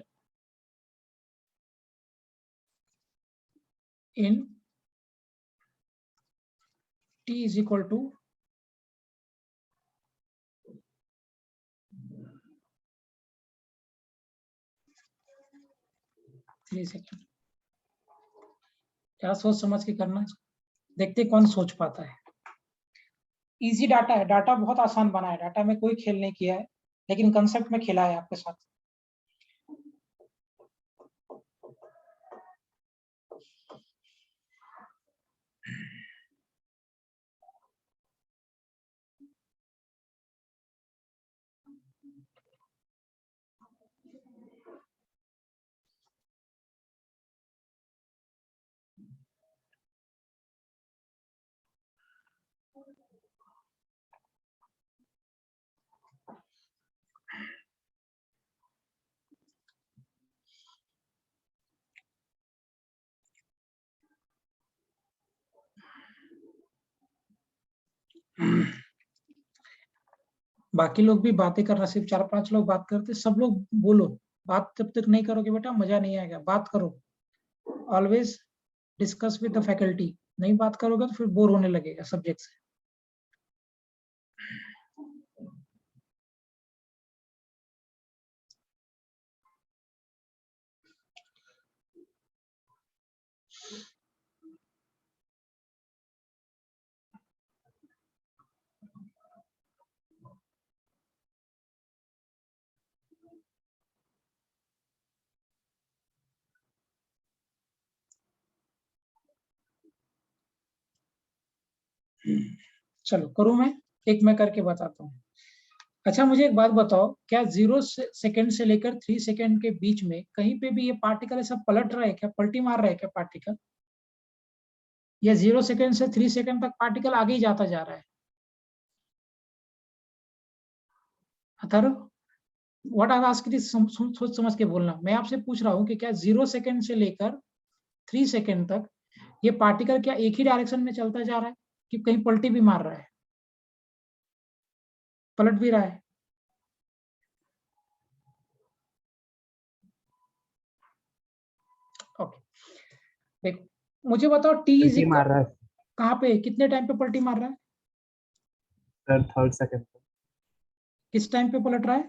in t is equal to 3 second. क्या सोच समझ के करना है, देखते कौन सोच पाता है। इजी डाटा है, डाटा बहुत आसान बना है, डाटा में कोई खेल नहीं किया है, लेकिन कंसेप्ट में खेला है आपके साथ। बाकी लोग भी बातें कर रहा, सिर्फ 4-5 लोग बात करते, सब लोग बोलो। बात जब तक नहीं करोगे बेटा मजा नहीं आएगा, बात करो। Always discuss with the faculty, नहीं बात करोगे तो फिर बोर होने लगेगा सब्जेक्ट से। चलो करूं मैं, एक मैं करके बताता हूँ। अच्छा मुझे एक बात बताओ, क्या 0 सेकंड से लेकर 3 सेकंड के बीच में कहीं पे भी ये पार्टिकल ऐसा पलट रहा है क्या, पलटी मार रहा है क्या पार्टिकल, या 0 सेकंड से 3 सेकंड तक पार्टिकल आगे ही जाता जा रहा है? Atharva, what I ask this, सोच समझ के बोलना। मैं आपसे पूछ रहा हूँ कि क्या 0 सेकंड से लेकर 3 सेकंड तक ये पार्टिकल क्या एक ही डायरेक्शन में चलता जा रहा है, कि कहीं पलटी भी मार रहा है, पलट भी रहा है? ओके, देखो मुझे बताओ टी इज पलटी मार रहा है कहाँ पे, कितने टाइम पे पलटी मार रहा है, सर, थर्ड सेकंड पे। किस टाइम पे पलट रहा है?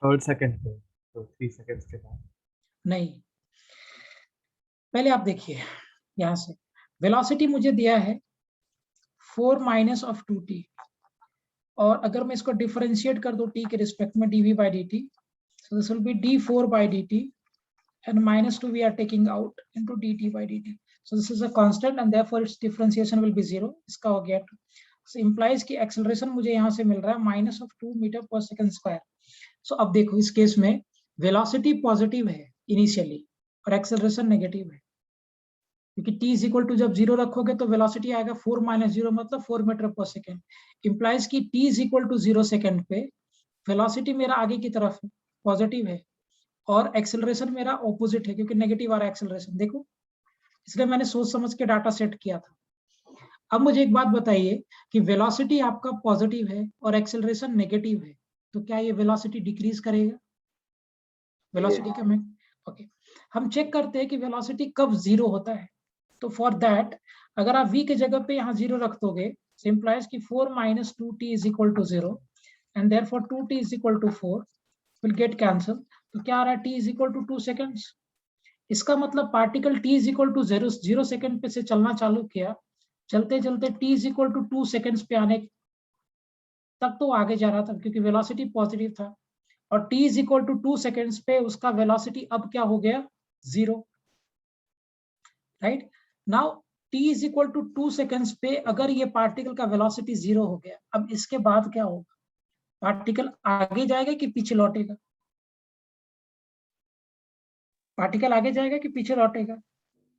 थर्ड सेकंड पे, तो 3 सेकंड्स के बाद। नहीं, पहले आप देखिए यहां से, वेलोसिटी मुझे दिया है 4 माइनस ऑफ 2t, और अगर मैं इसको डिफरेंशिएट कर दूं t के रिस्पेक्ट में dv by dt, so this will be d4 by dt, and minus 2 we are taking out into dt by dt. So this is a constant and therefore its differentiation will be 0. इसका हो गया 2. So implies कि acceleration मुझे यहाँ से मिल रहा है minus of 2 meter per second square. So अब देखो इस केस में velocity positive है initially और acceleration negative है, क्योंकि t is equal to जब 0 रखोगे तो velocity आएगा 4 minus 0 मतलब 4 meter per second. Implies कि t is equal to 0 second पे velocity मेरा आगे की तरफ है, पॉजिटिव है, और एक्सेलरेशन मेरा ऑपोजिट है क्योंकि नेगेटिव आ रहा है एक्सेलरेशन, देखो इसलिए मैंने सोच समझ के डाटा सेट किया था। अब मुझे एक बात बताइए कि वेलोसिटी आपका पॉजिटिव है और एक्सेलरेशन नेगेटिव है, तो क्या ये वेलोसिटी डिक्रीज करेगा, वेलोसिटी का मैं ओके, हम चेक करते हैं कि वेलोसिटी कब जीरो होता है। तो फॉर दैट अगर आप v के जगह पे यहाँ जीरो रख दोगे, सिंप्लाइज कि 4 minus 2t is equal to 0 and therefore 2t is equal to 4 will get cancel। तो क्या आ रहा है, t is equal to 2 seconds। इसका मतलब particle t is equal to 0 second पे से चलना चालू किया, चलते चलते t is equal to 2 seconds पे आने तक तो आगे जा रहा था क्योंकि वेलोसिटी पॉजिटिव था, और t is equal to 2 seconds पे उसका वेलोसिटी अब क्या हो गया, 0, right. Now t is equal to 2 seconds पे अगर ये पार्टिकल का वेलोसिटी 0 हो गया, अब इसके बाद क्या होगा, पार्टिकल आगे जाएगा कि पीछे लौटेगा, पार्टिकल आगे जाएगा कि पीछे लौटेगा,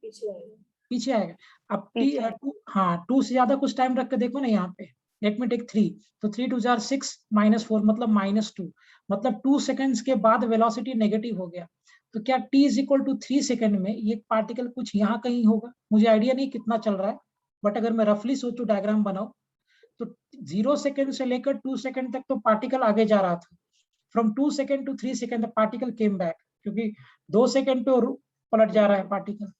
पीछे आएगा। पीछे आएगा। अब पीछे। हाँ 2 से ज्यादा कुछ टाइम रख के देखो ना यहाँ पे, लेट मी टेक 3, तो 3 2 जार 6 minus 4 मतलब -2, मतलब 2 सेकंड्स के बाद वेलोसिटी नेगेटिव हो गया। तो क्या t is equal to 3 second में ये पार्टिकल कुछ यहाँ कहीं होगा, मुझे आइडिया नहीं कितना चल रहा है, बट अगर मैं रफली सोचूं डायग्राम बनाऊं तो 0 सेकंड से लेकर 2 सेकंड तक तो पार्टिकल आगे जा रहा था, from 2 second to 3 second the particle came back, क्योंकि 2 सेकंड पे और पलट जा रहा है पार्टिकल।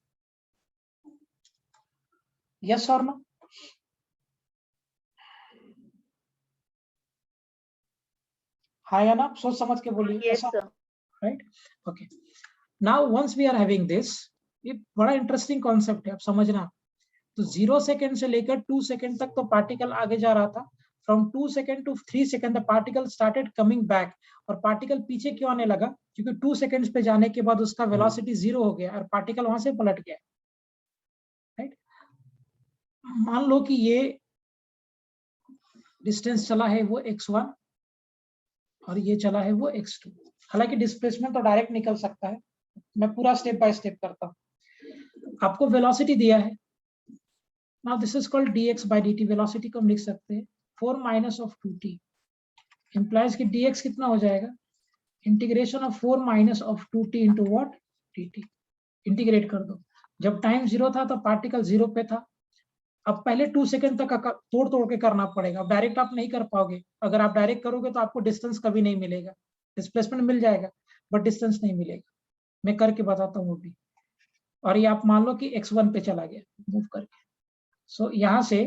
यस और नो? हाँ या ना, सोच समझ के बोलिए। Yes, sir. Right, okay. Now once we are having this, ये बड़ा इंटरेस्टिंग कॉन्सेप्ट है, आप समझना। तो 0 सेकंड से लेकर 2 सेकंड तक तो पार्टिकल आगे जा रहा था, from 2 second to 3 second the particle started coming back, और पार्टिकल पीछे क्यों आने लगा, क्योंकि 2 सेकंड्स पे जाने के बाद उसका वेलोसिटी 0 हो गया और पार्टिकल वहां से पलट गया, राइट। मान लो कि ये डिस्टेंस चला है वो x1 और ये चला है वो x2, हालांकि डिस्प्लेसमेंट तो डायरेक्ट निकल सकता है, मैं पूरा स्टेप बाय स्टेप करता हूँ। आपको वेलोसिटी दिया है, now this is called dx by dt, velocity को हम लिख सकते हैं 4 minus of 2t, इंप्लाइज कि dx कितना हो जाएगा, integration of 4 minus of 2t into what, dt, integrate कर दो। जब टाइम 0 था तो पार्टिकल 0 पे था, अब पहले 2 सेकंड तक तोड़ तोड़ के करना पड़ेगा, डायरेक्ट आप नहीं कर पाओगे, अगर आप डायरेक्ट करोगे तो आपको डिस्टेंस कभी नहीं मिलेगा, डिस्प्लेसमेंट मिल जाएगा बट डिस्टेंस नहीं मिलेगा। मैं करके बताता हूँ वो भी। और ये आप मान लो कि x1 पे चला गया मूव करके, सो यहाँ से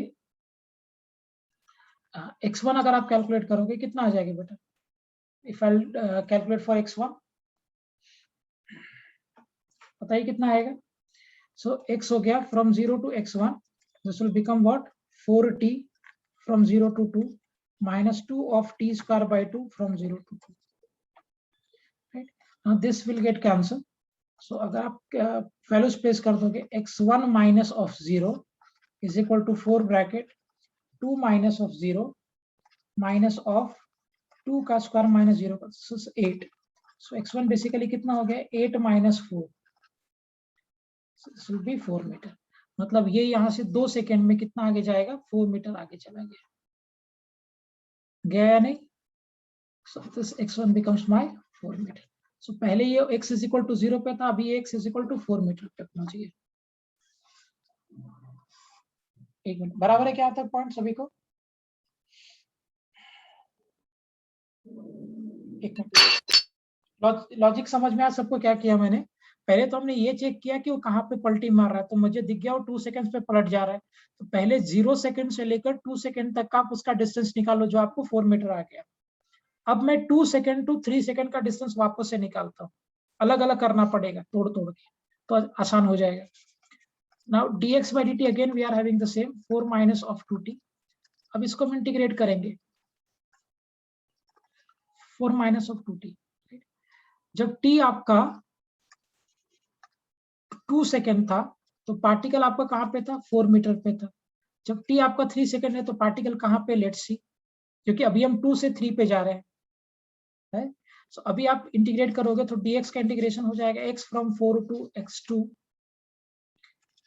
x1 अगर आप कैलकुलेट करोगे कितना आ जाएगा बेटा, if I calculate for x1, बताइए कितना आएगा। सो x हो गया from 0 to x1, this will become what, 4t from 0 to 2 minus 2 of t square by 2 from 0 to 2, right। Now this will get cancelled, so अगर आप वैल्यूज प्लेस कर दोगे x1 minus of 0 is equal to 4 bracket 2 minus of 0 minus of 2 का square minus 0 का 8. So x1 basically कितना हो गया 8 minus 4. So this will be 4 meter. मतलब ये यहाँ से 2 सेकेंड में कितना आगे जाएगा 4 मीटर आगे चला गया या नहीं. So this x1 becomes my 4 meter. So पहले ये x is equal to 0 पे था, अभी ये x is equal to 4 metre पे पहुंच गया. एक मिनट, बराबर है क्या आता है पॉइंट सभी को? एक मिनट, लॉजिक समझ में आया सबको? क्या किया मैंने, पहले तो हमने ये चेक किया कि वो कहाँ पे पलटी मार रहा है, तो मुझे दिख गया वो 2 सेकंड्स पे पलट जा रहा है. तो पहले 0 सेकंड से लेकर 2 सेकंड तक का आप उसका डिस्टेंस निकालो जो आपको 4 मीटर आ गया. अब मैं 2 सेकंड टू 3 सेकंड का डिस्टेंस वापस से निकालता हूँ, अलग अलग करना पड़ेगा तोड़ तोड़ के, तो आसान हो जाएगा. Now dx by dt again we are having the same 4 minus of 2t. अब इसको हम इंटीग्रेट करेंगे 4 माइनस ऑफ 2t. जब t आपका 2 सेकंड था तो पार्टिकल आपका कहाँ पे था 4 मीटर पे था. जब t आपका 3 सेकंड है तो पार्टिकल कहाँ पे, लेट्स सी, क्योंकि अभी हम 2 से 3 पे जा रहे हैं. So, अभी आप इंटीग्रेट करोगे तो dx का इंटीग्रेशन हो जाएगा x from 4 to x2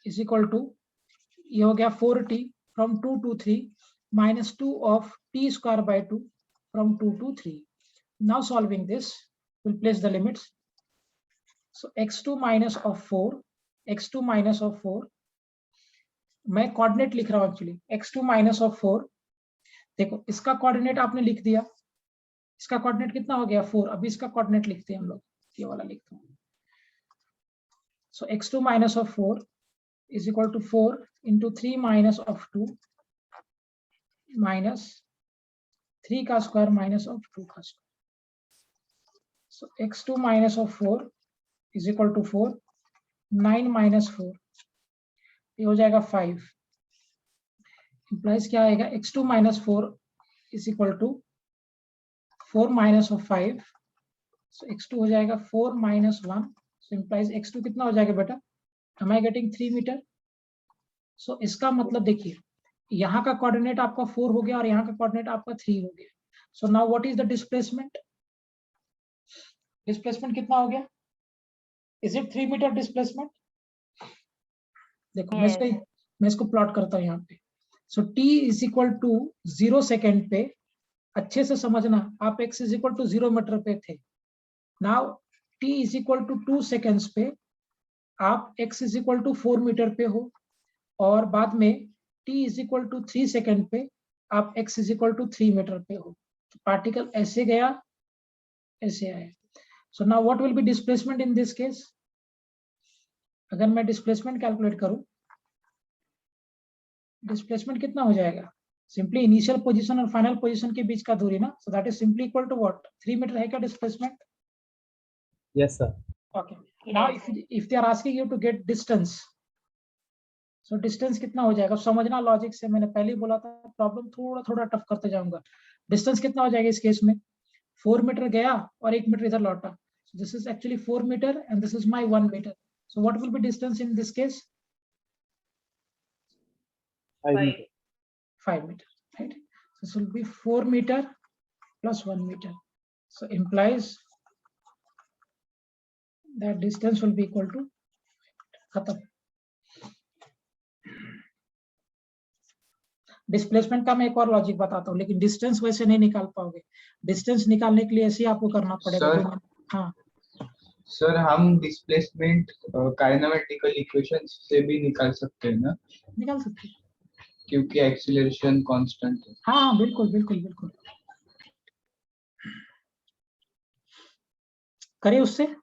is equal to, ये हो गया 4t फ्रॉम 2 टू 3 माइनस 2 ऑफ t square by 2 from 2 to 3. Now solving this will place the limits. So x2 minus of 4, x2 minus of 4, मैं coordinate लिख रहा हूँ actually. x2 minus of 4, देखो इसका कोऑर्डिनेट आपने लिख दिया, इसका कोऑर्डिनेट कितना हो गया 4. अभी इसका कोऑर्डिनेट लिखते हैं हम लोग, ये वाला लिखते हैं. सो x2 minus of 4 is equal to 4 into 3 minus of 2 minus 3 का स्क्वायर minus of 2 का square. So x2 minus of 4 is equal to 4, 9 minus 4, ये हो जाएगा 5. Implies क्या आएगा, x2 minus 4 is equal to 4 minus of 5. So x2 हो जाएगा 4 minus 1. So implies x2 कितना हो जाएगा बेटा, am I getting 3 metre? So इसका मतलब देखिए, यहाँ का कोऑर्डिनेट आपका 4 हो गया और यहाँ का कोऑर्डिनेट आपका 3 हो गया. So now what is the displacement? Displacement कितना हो गया? Is it 3 metre displacement? देखो मैं इसको प्लॉट करता हूँ यहाँ पे. So t is equal to 0 second पे, अच्छे से समझना, आप x is equal to 0 metre पे थे. Now t is equal to 2 seconds पे आप x is equal to 4 metre पे हो, और बाद में t is equal to 3 second पे आप x is equal to 3 metre पे हो. पार्टिकल ऐसे गया, ऐसे आया. So now what will be displacement in this case? अगर मैं डिस्प्लेसमेंट कैलकुलेट करूं, डिस्प्लेसमेंट कितना हो जाएगा, सिंपली इनिशियल पोजीशन और फाइनल पोजीशन के बीच का दूरी ना. So that is simply equal to what, 3 metre है क्या displacement? Yes, sir. Okay. Now if they are asking you to get distance, so distance कितना हो जाएगा, समझना लॉजिक से. मैंने पहले ही बोला था प्रॉब्लम थोड़ा थोड़ा टफ करते जाऊंगा. डिस्टेंस कितना हो जाएगा इस केस में, 4 मीटर गया और 1 मीटर इधर लौटा. So this is actually 4 meter and this is my 1 meter. So what will be distance in this case? 5 meter. 5 meter, right? So this will be 4 meter plus 1 meter. So implies that distance will be equal to, खत्म. Displacement का मैं एक और logic बताता हूँ, लेकिन distance वैसे नहीं निकाल पाओगे. डिस्टेंस निकालने के लिए ऐसे ही आपको करना पड़ेगा. हाँ सर, हम डिस्प्लेसमेंट काइनेमेटिकल इक्वेशन से भी निकाल सकते हैं ना? निकाल सकते हैं, क्योंकि एक्सीलरेशन कांस्टेंट है. हाँ बिल्कुल बिल्कुल बिल्कुल. करिए उससे.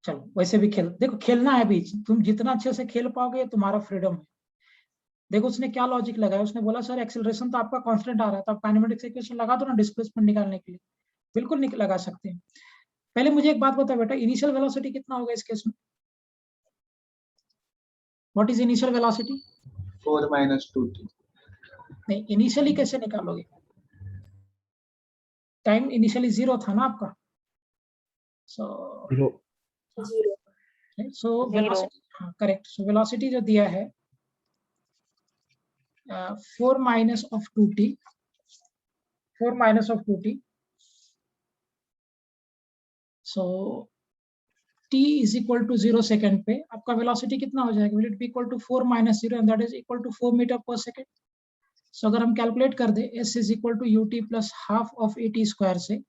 चलो वैसे भी खेल, देखो खेलना है बीच, तुम जितना अच्छे से खेल पाओगे तुम्हारा फ्रीडम है. देखो उसने क्या लॉजिक लगाया, उसने बोला सर एक्सीलरेशन तो आपका कांस्टेंट आ रहा है, तो आप काइनेमेटिक्स इक्वेशन लगा दो ना डिस्प्लेसमेंट निकालने के लिए. बिल्कुल लगा सकते हैं. पहले मुझे एक बात बता बेटा, इनिशियल वेलोसिटी कितना होगा इस केस में? What is initial velocity? 4 minus 2t. नहीं, इनिशियली कैसे निकालोगे, टाइम इनिशियली 0 था ना आपका. सो 0. वेलोसिटी, हाँ करेक्ट. सो वेलोसिटी जो दिया है 4 minus of 2t, 4 minus of 2t. So t is equal to 0 second पे आपका velocity कितना हो जाएगा? Will it be equal to 4 minus 0 and that is equal to 4 meter per second? So अगर हम calculate कर दे s is equal to ut plus half of at square से,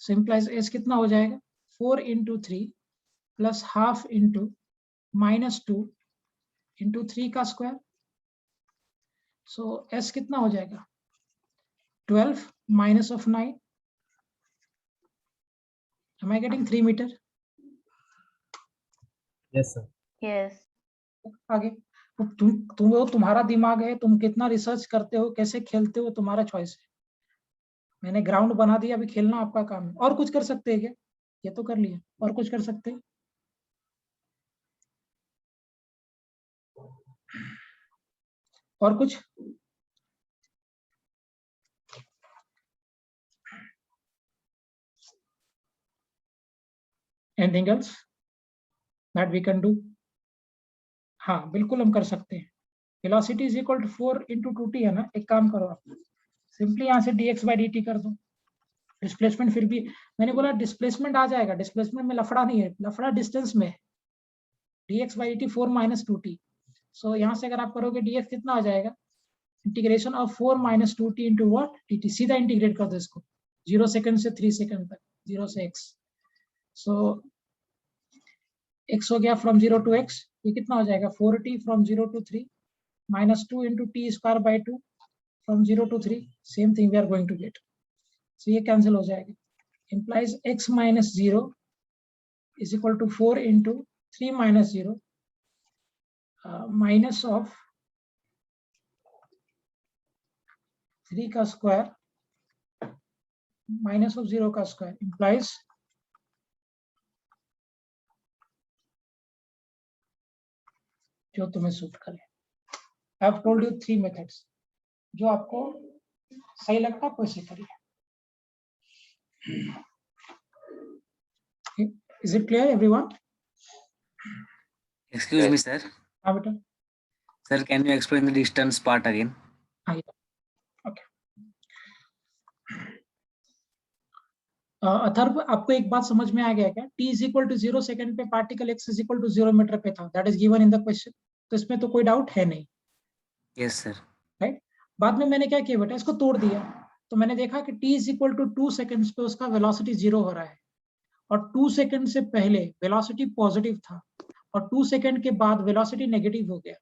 so implies s कितना हो जाएगा? 4 into 3 plus half into minus 2 into 3 का square. So s कितना हो जाएगा? 12 minus of 9. Am I getting 3 meter? Yes, sir. Yes. आगे तुम्हारा दिमाग है, तुम कितना रिसर्च करते हो, कैसे खेलते हो, तुम्हारा चॉइस है. मैंने ग्राउंड बना दिया, अभी खेलना आपका काम है. और कुछ कर सकते हैं क्या? ये तो कर लिया, और कुछ कर सकते हैं? और कुछ? Anything else that we can do? हाँ बिल्कुल हम कर सकते हैं. Velocity is equal to 4 into 2t है ना. एक काम करो आप, सिंपली यहाँ से dx by dt कर दो. डिस्प्लेसमेंट फिर भी मैंने बोला डिस्प्लेसमेंट आ जाएगा, डिस्प्लेसमेंट में लफड़ा नहीं है, लफड़ा डिस्टेंस में है. dx by dt 4 minus 2t. सो यहाँ से अगर आप करोगे dx कितना आ जाएगा? Integration of 4 minus 2t into what? dt. सीधा इंटीग्रेट कर दो इसको 0 सेकंड से 3 सेकंड तक, 0 से x. सो x हो गया फ्रॉम 0 to x. ये कितना हो जाएगा? 4t from 0 to 3 minus 2 into t square by 2 from 0 to 3. Same thing we are going to get. So ये कैंसिल हो जाएगा. Implies x minus 0 is equal to 4 into 3 minus 0 minus of 3 का square minus of 0 का square implies जो तुम्हें suit करे. I have told you 3 methods. जो आपको सही लगता है वैसे करिए. Is it clear everyone? Excuse me, sir. हाँ बेटा. Sir, can you explain the distance part again? हाँ. Okay. अथर्व आपको एक बात समझ में आ गया क्या? t is equal to 0 second पे particle x is equal to 0 metre पे था. That is given in the question. तो इसमें तो कोई डाउट है नहीं. Yes, sir. राइट. बाद में मैंने क्या किया बेटा? इसको तोड़ दिया. तो मैंने देखा कि t is equal to 2 seconds पे उसका वेलोसिटी 0 हो रहा है और 2 सेकंड से पहले वेलोसिटी पॉजिटिव था और 2 सेकंड के बाद वेलोसिटी नेगेटिव हो गया.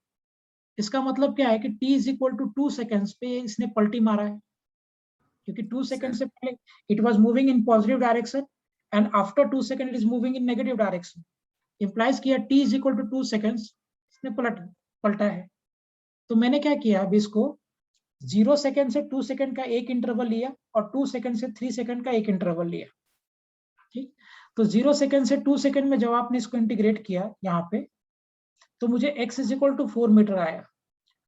इसका मतलब क्या है कि t is equal to 2 seconds पे इसने पलटी मारा है, क्योंकि 2 सेकंड से पहले it was moving in positive direction and after 2 second it is moving in negative direction. Implies किया t is equal to 2 seconds इसने पलटा है. तो मैंने क्या किया, अभी इसको 0 सेकंड से 2 सेकंड का एक इंटरवल लिया और 2 सेकंड से 3 सेकंड का एक इंटरवल लिया. ठीक. तो 0 सेकंड से 2 सेकंड में जब आपने इसको इंटीग्रेट किया यहाँ पे, तो मुझे x is equal to 4 metre आया.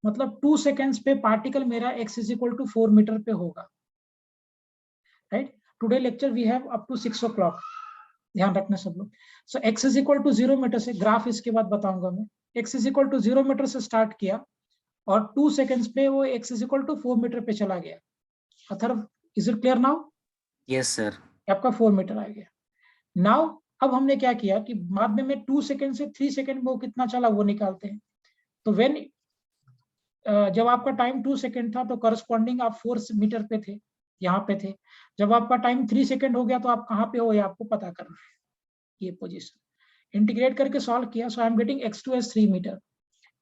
मतलब 2 सेकंड्स पे पार्टिकल मेरा x is equal to 4 metre पे होगा. Right. Today lecture we have up to 6 o'clock. ध्यान रखना सब लोग. So x is equal to 0 metre से, ग्राफ इसके बाद बताऊंगा मैं. x is equal to 0 metre से स्टार्ट किया और 2 सेकंड्स पे वो x is equal to 4 metre पे चला गया. Atharva, is it clear now? Yes, sir. आपका 4 मीटर आ गया. नाउ अब हमने क्या किया कि बाद में 2 सेकंड से 3 सेकंड में वो कितना चला वो निकालते हैं. तो व्हेन जब आपका टाइम 2 सेकंड था तो करस्पॉन्डिंग आप 4 मीटर पे थे, यहाँ पे थे. जब आपका टाइम 3 सेकंड हो गया तो आप कहाँ पे हो ये आपको पता करना है. ये पोजीशन इंटीग्रेट करके सॉल्व किया. So I am getting x2 as 3 metre.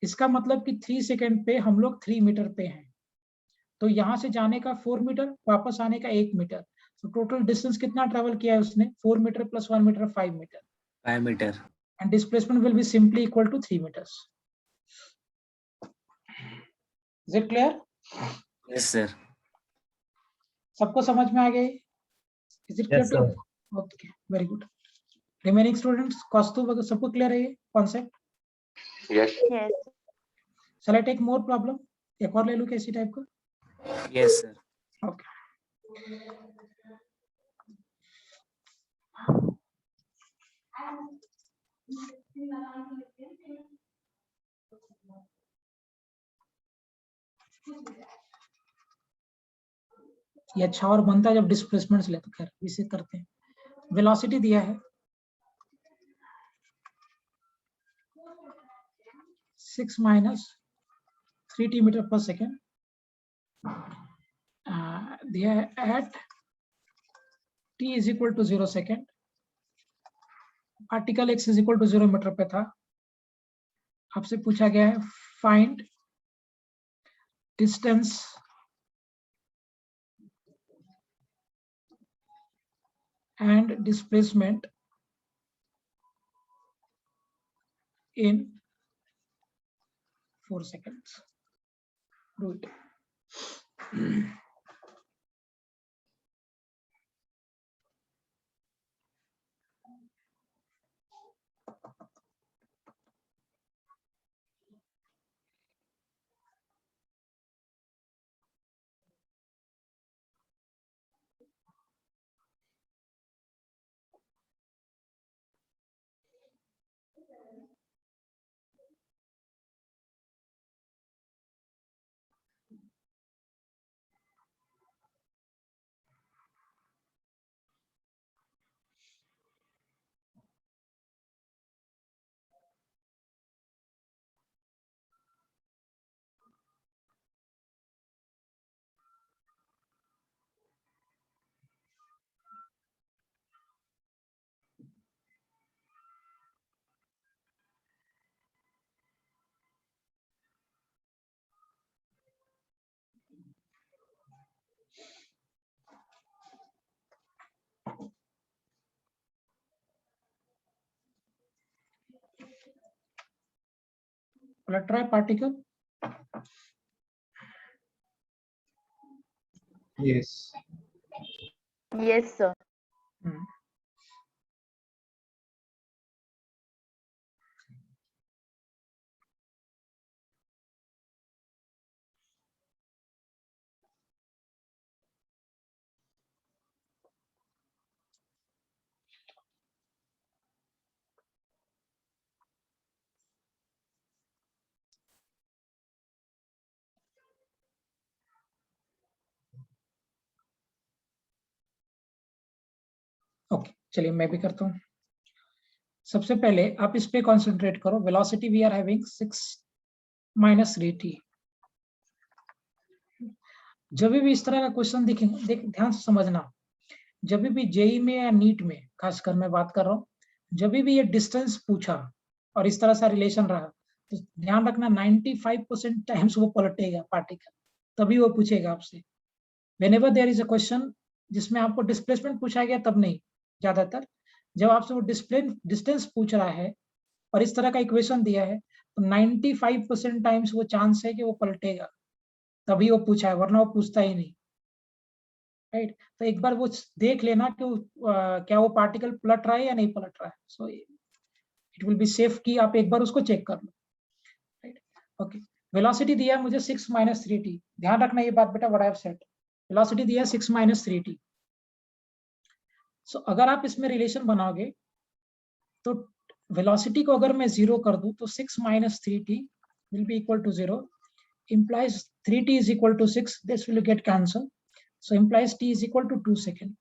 इसका मतलब कि 3 सेकंड पे हम लोग 3 मीटर पे हैं. तो यहाँ से जाने का 4 मीटर, वापस आने का 1 मीटर. तो टोटल डिस्टेंस कितना ट्रेवल किया है उसने? 4 metre plus 1 metre 5 metre. 5 meter. And displacement will be simply equal to 3 metres. Is it clear? Yes, sir. सबको समझ में आ गया? Is it Yes, clear? sir. Okay, very good. Remaining students, Kaustubh वगैरह सबको क्लियर है ये concept? Yes. Shall I take more problem? एक और ले लूं कैसी टाइप का? Yes, sir. ओके. ये अच्छा और बनता है जब डिस्प्लेसमेंट लेते, खैर इसे करते हैं। वेलोसिटी दिया है 6 minus 3t meter per second, दिया है at t is equal to 0 second, पार्टिकल x is equal to 0 metre पे था। आपसे पूछा गया है find distance and displacement in 4 seconds. Do it. पलट रहा है particle? Yes. Yes, sir. Okay, चलिए मैं भी करता हूँ। सबसे पहले आप इस पे कंसंट्रेट करो। Velocity we are having 6 minus 3t। जब भी इस तरह का क्वेश्चन दिखेंगे, ध्यान से समझना, जब भी जेई में या नीट में, खासकर मैं बात कर रहा हूँ, जब भी ये डिस्टेंस पूछा और इस तरह सा रिलेशन रहा, तो ध्यान रखना 95% टाइम्स वो पलटेगा पार्टिकल, तभी वो पूछेगा आपसे। Whenever there is a question जिसमें आपको डिस्प्लेसमेंट पूछा गया, तब नहीं। ज्यादातर जब आपसे वो डिस्टेंस पूछ रहा है और इस तरह का इक्वेशन दिया है, तो 95% टाइम्स वो चांस है कि वो पलटेगा, तभी वो पूछा है, वरना वो पूछता ही नहीं। राइट, तो एक बार वो देख लेना कि क्या वो पार्टिकल पलट रहा है या नहीं पलट रहा है। So it will be safe कि आप एक बार उसको चेक कर लो। Right, okay. वेलोसिटी दिया है मुझे 6 minus 3t। ध्यान रखना ये बात बेटा, what I have said. Velocity दिया है 6 minus 3t। सो अगर आप इसमें रिलेशन बनाओगे तो वेलोसिटी को अगर मैं 0 कर दूं तो 6 minus 3t will be equal to 0, implies 3t is equal to 6, this will get cancelled, so implies t is equal to 2 second.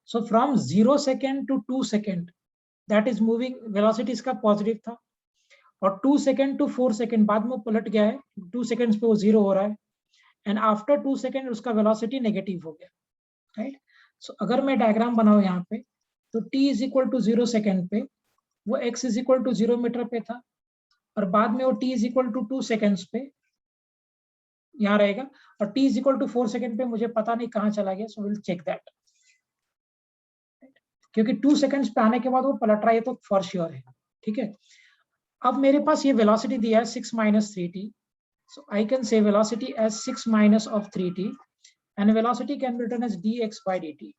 So from 0 second to 2 second, that is moving, velocity इसका positive था, और 2 second to 4 second बाद में पलट गया है, 2 seconds पे वो 0 हो रहा है, एंड आफ्टर 2 second उसका वेलोसिटी नेगेटिव हो गया। राइट, सो अगर मैं डायग्राम बनाऊं यहाँ पे, तो t is equal to 0 second पे वो x is equal to 0 metre पे था, और बाद में वो t is equal to 2 seconds पे यहाँ रहेगा, और t is equal to 4 second पे मुझे पता नहीं कहाँ चला गया, सो विल चेक दैट। क्योंकि 2 seconds पे आने के बाद वो पलट रहा है, तो फॉर श्योर है। ठीक है, अब मेरे पास ये वेलोसिटी दिया है 6 minus 3t, so I can say velocity as 6 minus of 3t, and velocity can be written as dx by dt,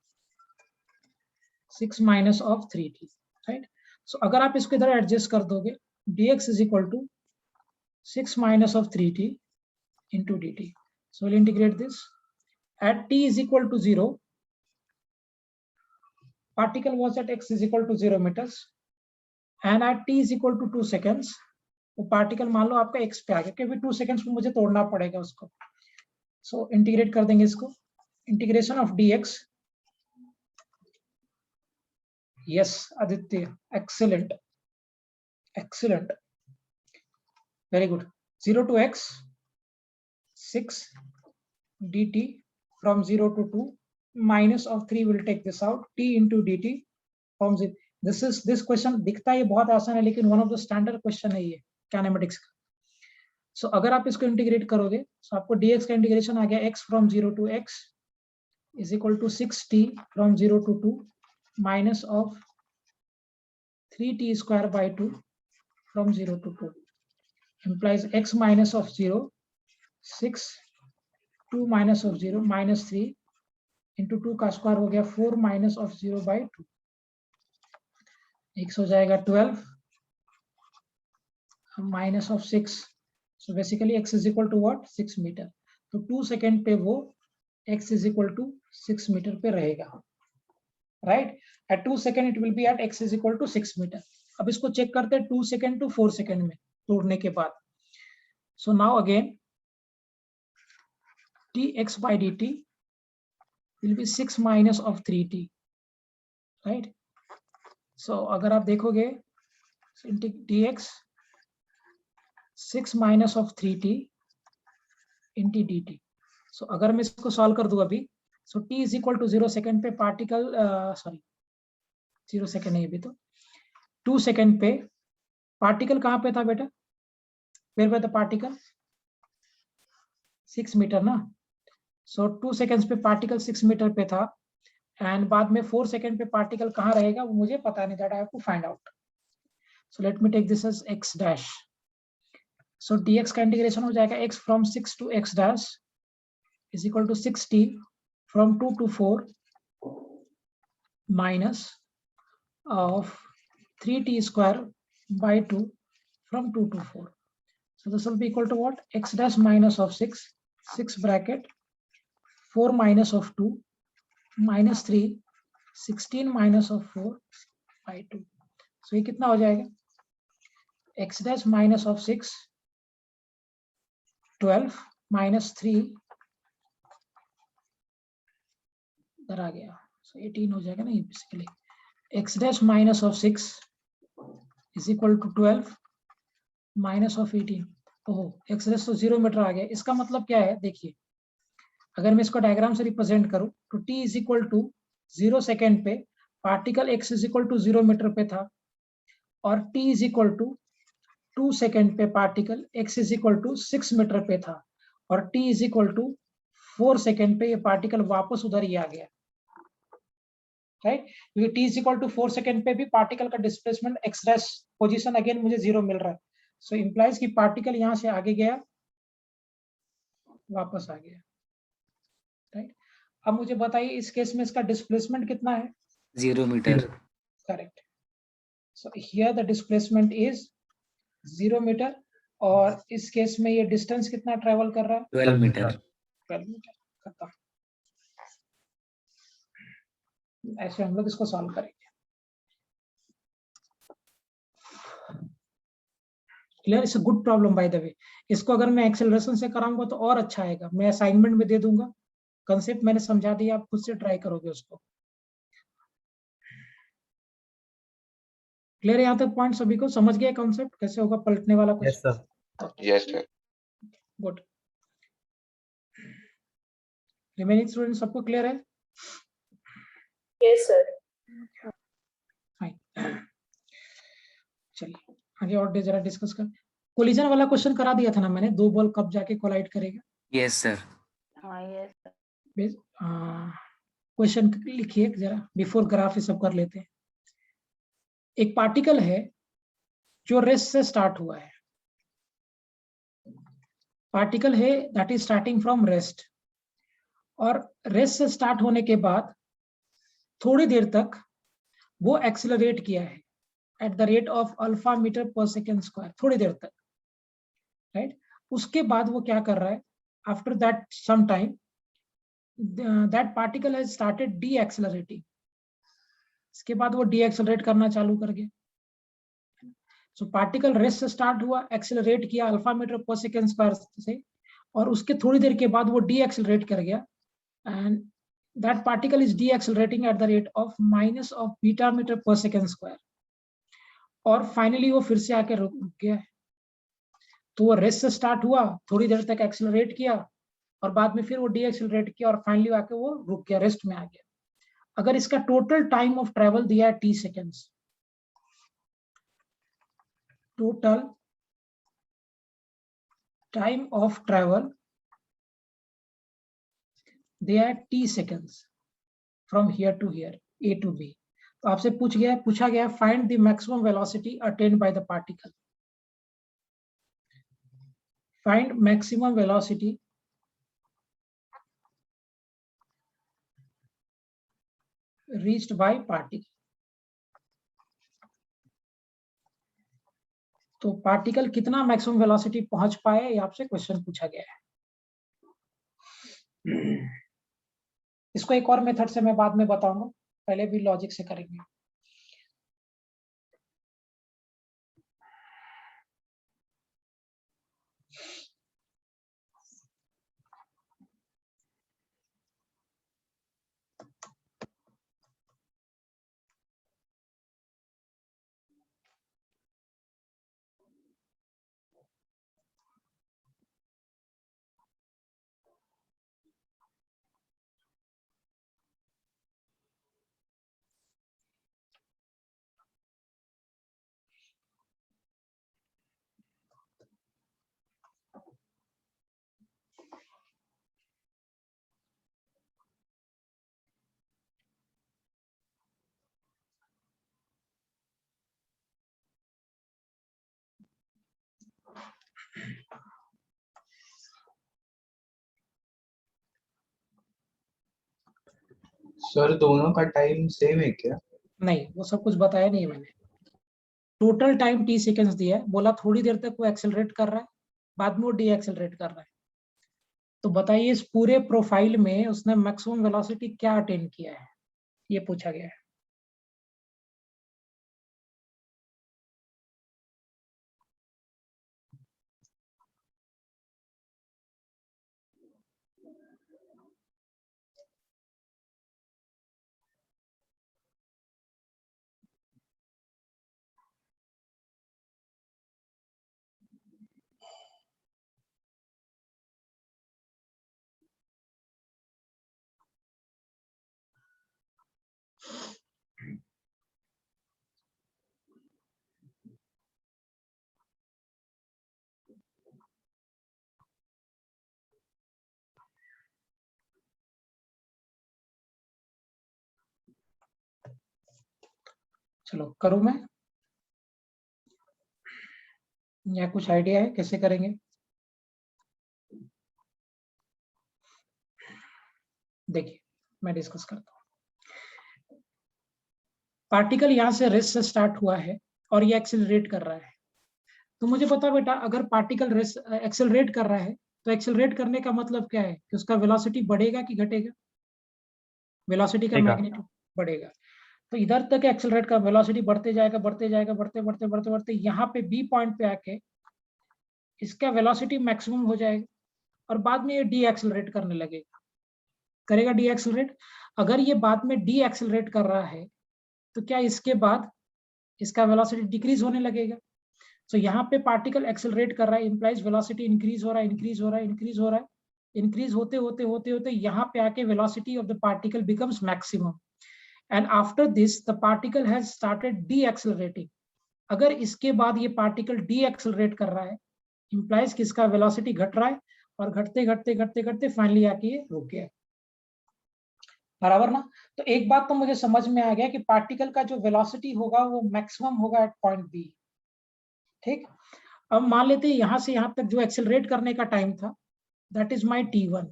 6 minus of 3t, right? So अगर आप इसको इधर एडजस्ट कर दोगे, dx is equal to 6 minus of 3t into dt. So we'll integrate this. At t is equal to 0, particle was at x is equal to 0 meters, and at t is equal to 2 seconds, वो particle मान लो आपका x पे आ गया, क्योंकि 2 seconds में मुझे तोड़ना पड़ेगा उसको। सो इंटीग्रेट कर देंगे इसको, integration of dx. Yes, Aditya, excellent, excellent, very good. 0 to x 6 dt from 0 to 2, minus of 3 will take this out, t into dt from 0. This question दिखता है बहुत आसान है, लेकिन one of the standard question है ये kinematics का. So अगर आप इसको इंटीग्रेट करोगे तो आपको dx का इंटीग्रेशन आ गया x from 0 to x is equal to 6t from 0 to 2 minus of 3t square by 2 from 0 to 2 implies x minus of 0 6 2 minus of 0 minus 3 into 2 का स्क्वायर हो गया 4 minus of 0 by 2. x हो जाएगा 12 minus of 6. So basically x is equal to what? 6 meter. तो 2 second पे वो x is equal to 6 meter पे रहेगा, right? At 2 second it will be at x is equal to 6 meter. अब इसको check करते हैं 2 सेकेंड to 4 सेकेंड में तोड़ने के बाद. So now again dx by dt will be 6 minus of 3t, right? So अगर आप देखोगे dx 6 minus of 3t into dt. So अगर मैं इसको सॉल्व कर दूं अभी, so t is equal to 0 second पे पार्टिकल, सॉरी 0 सेकेंड नहीं, अभी तो 2 सेकेंड पे पार्टिकल कहाँ पे था बेटा? वेयर पे था पार्टिकल? 6 मीटर ना. सो 2 सेकेंड्स पे पार्टिकल 6 मीटर पे था, एंड बाद में 4 सेकेंड पे पार्टिकल कहाँ रहेगा वो मुझे पता नहीं, that I have to find out. So let me take this as x dash. So dx का इंटीग्रेशन हो जाएगा x from 6 to x dash is equal to 6t from 2 to 4 minus of 3t square by 2 from 2 to 4. So this will be equal to what? X dash minus of 6 bracket 4 minus of 2 minus 3 16 minus of 4 by 2. So ये कितना हो जाएगा? X dash minus of 6 12 minus 3 इधर आ गया, so 18 हो जाएगा ना ये basically. X dash minus of 6 is equal to 12 minus of 18. ओहो, x dash तो 0 मीटर आ गया. इसका मतलब क्या है देखिए, अगर मैं इसको डायग्राम से रिप्रेजेंट करूं तो t is equal to 0 second पे particle x is equal to 0 metre पे था, और t is equal to 2 second पे particle x is equal to 6 metre पे था, और t is equal to 4 second पे ये पार्टिकल वापस उधर ही आ गया, राइट? क्योंकि t is equal to 4 second पे भी पार्टिकल का displacement x dash position again मुझे 0 मिल रहा है. सो इंप्लाइज कि पार्टिकल यहां से आगे गया वापस आ गया, राइट? अब मुझे बताइए इस केस में इसका डिस्प्लेसमेंट कितना है? 0 meter. Correct. So here the displacement is 0 metre, और इस केस में ये डिस्टेंस कितना ट्रेवल कर रहा है? 12 meter. 12 मीटर. खत्म. ऐसे हम लोग इसको सॉल्व करेंगे. Clear? It's a good problem by the way. इसको अगर मैं एक्सेलरेशन से कराऊंगा तो और अच्छा आएगा. मैं असाइनमेंट में दे दूंगा, कंसेप्ट मैंने समझा दिया, आप खुद से ट्राई करोगे उसको. क्लियर है यहाँ तक पॉइंट? सभी को समझ गया कॉन्सेप्ट कैसे होगा पलटने वाला Yes, question? sir. Yes, sir. Good. Remaining student सबको क्लियर है? Yes, sir. फाइन. चलिए आगे और जरा डिस्कस कर. कोलिजन वाला क्वेश्चन करा दिया था ना मैंने, 2 बॉल कब जाके कोलाइड करेगा. Yes, sir. Yes. क्वेश्चन लिखिए जरा, बिफोर ग्राफ ये सब कर लेते हैं. एक पार्टिकल है जो रेस्ट से स्टार्ट हुआ है. पार्टिकल है that is starting from rest, और रेस्ट से स्टार्ट होने के बाद थोड़ी देर तक वो एक्सेलरेट किया है at the rate of alpha metre पर सेकेंड स्क्वायर, थोड़ी देर तक, राइट? उसके बाद वो क्या कर रहा है? After that some time that particle has started de accelerating. इसके बाद वो डी एक्सेलरेट करना चालू कर गया. सो पार्टिकल रेस्ट से स्टार्ट हुआ, एक्सेलरेट किया अल्फा मीटर पर सेकेंड स्क्वायर से, और उसके थोड़ी देर के बाद वो डी एक्सेलरेट कर गया, and that particle is deaccelerating at the rate of minus of beta meter per second square, और फाइनली वो फिर से आके रुक गया। तो वो रेस्ट से स्टार्ट हुआ, थोड़ी देर तक एक्सेलरेट किया और बाद में फिर वो डीएक्सेलरेट किया और फाइनली आके वो रुक गया, रेस्ट में आ गया। अगर इसका टोटल टाइम ऑफ ट्रेवल दिया है t seconds, total time of travel दिया है t seconds from here to here, a to b। तो आपसे पूछा गया find the maximum velocity attained by the particle. Find maximum velocity reached by particle। तो particle कितना मैक्सिमम वेलोसिटी पहुंच पाए, ये आपसे क्वेश्चन पूछा गया है। इसको एक और मेथड से मैं बाद में बताऊंगा, पहले भी लॉजिक से करेंगे। सर दोनों का टाइम सेम है क्या? नहीं, वो सब कुछ बताया नहीं है मैंने। टोटल टाइम t सेकेंड्स दिया है, बोला थोड़ी देर तक वो एक्सेलरेट कर रहा है, बाद में वो डी एक्सेलरेट कर रहा है। तो बताइए इस पूरे प्रोफाइल में उसने मैक्सिमम वेलोसिटी क्या अटेन किया है, ये पूछा गया है। चलो करूं मैं, या कुछ आइडिया है कैसे करेंगे? देखिए मैं डिस्कस करता हूं। पार्टिकल यहां से रेस्ट से स्टार्ट हुआ है और ये एक्सेलरेट कर रहा है। तो मुझे पता बेटा, अगर पार्टिकल रेस्ट एक्सेलरेट कर रहा है तो एक्सेलरेट करने का मतलब क्या है कि उसका वेलोसिटी बढ़ेगा कि घटेगा? वेलोसिटी का मैग्नीट्यूड बढ़ेगा। तो इधर तक एक्सेलरेट का वेलोसिटी बढ़ते जाएगा, बढ़ते जाएगा, बढ़ते बढ़ते बढ़ते बढ़ते यहाँ पे बी पॉइंट पे आके इसका वेलोसिटी मैक्सिमम हो जाएगा और बाद में ये डी एक्सेलरेट करने लगेगा, करेगा डी एक्सेलरेट। अगर ये बाद में डी एक्सेलरेट कर रहा है तो क्या इसके बाद इसका वेलोसिटी डिक्रीज होने लगेगा? तो यहाँ पे पार्टिकल एक्सेलरेट कर रहा है, इंप्लाइज वेलोसिटी इंक्रीज हो रहा है, इंक्रीज हो रहा है, इंक्रीज हो रहा है, इंक्रीज होते होते होते होते यहाँ पे आके velocity of the particle becomes maximum and after this the particle has started de accelerating. अगर इसके बाद ये पार्टिकल डी एक्सेलरेट कर रहा है, इंप्लाइज कि इसका वेलोसिटी घट रहा है और घटते घटते घटते घटते फाइनली आके ये रुक गया, बराबर ना? तो एक बात तो मुझे समझ में आ गया कि पार्टिकल का जो वेलोसिटी होगा वो मैक्सिमम होगा एट पॉइंट बी। ठीक, अब मान लेते हैं यहाँ से यहाँ तक जो एक्सेलरेट करने का टाइम था दैट इज माई t1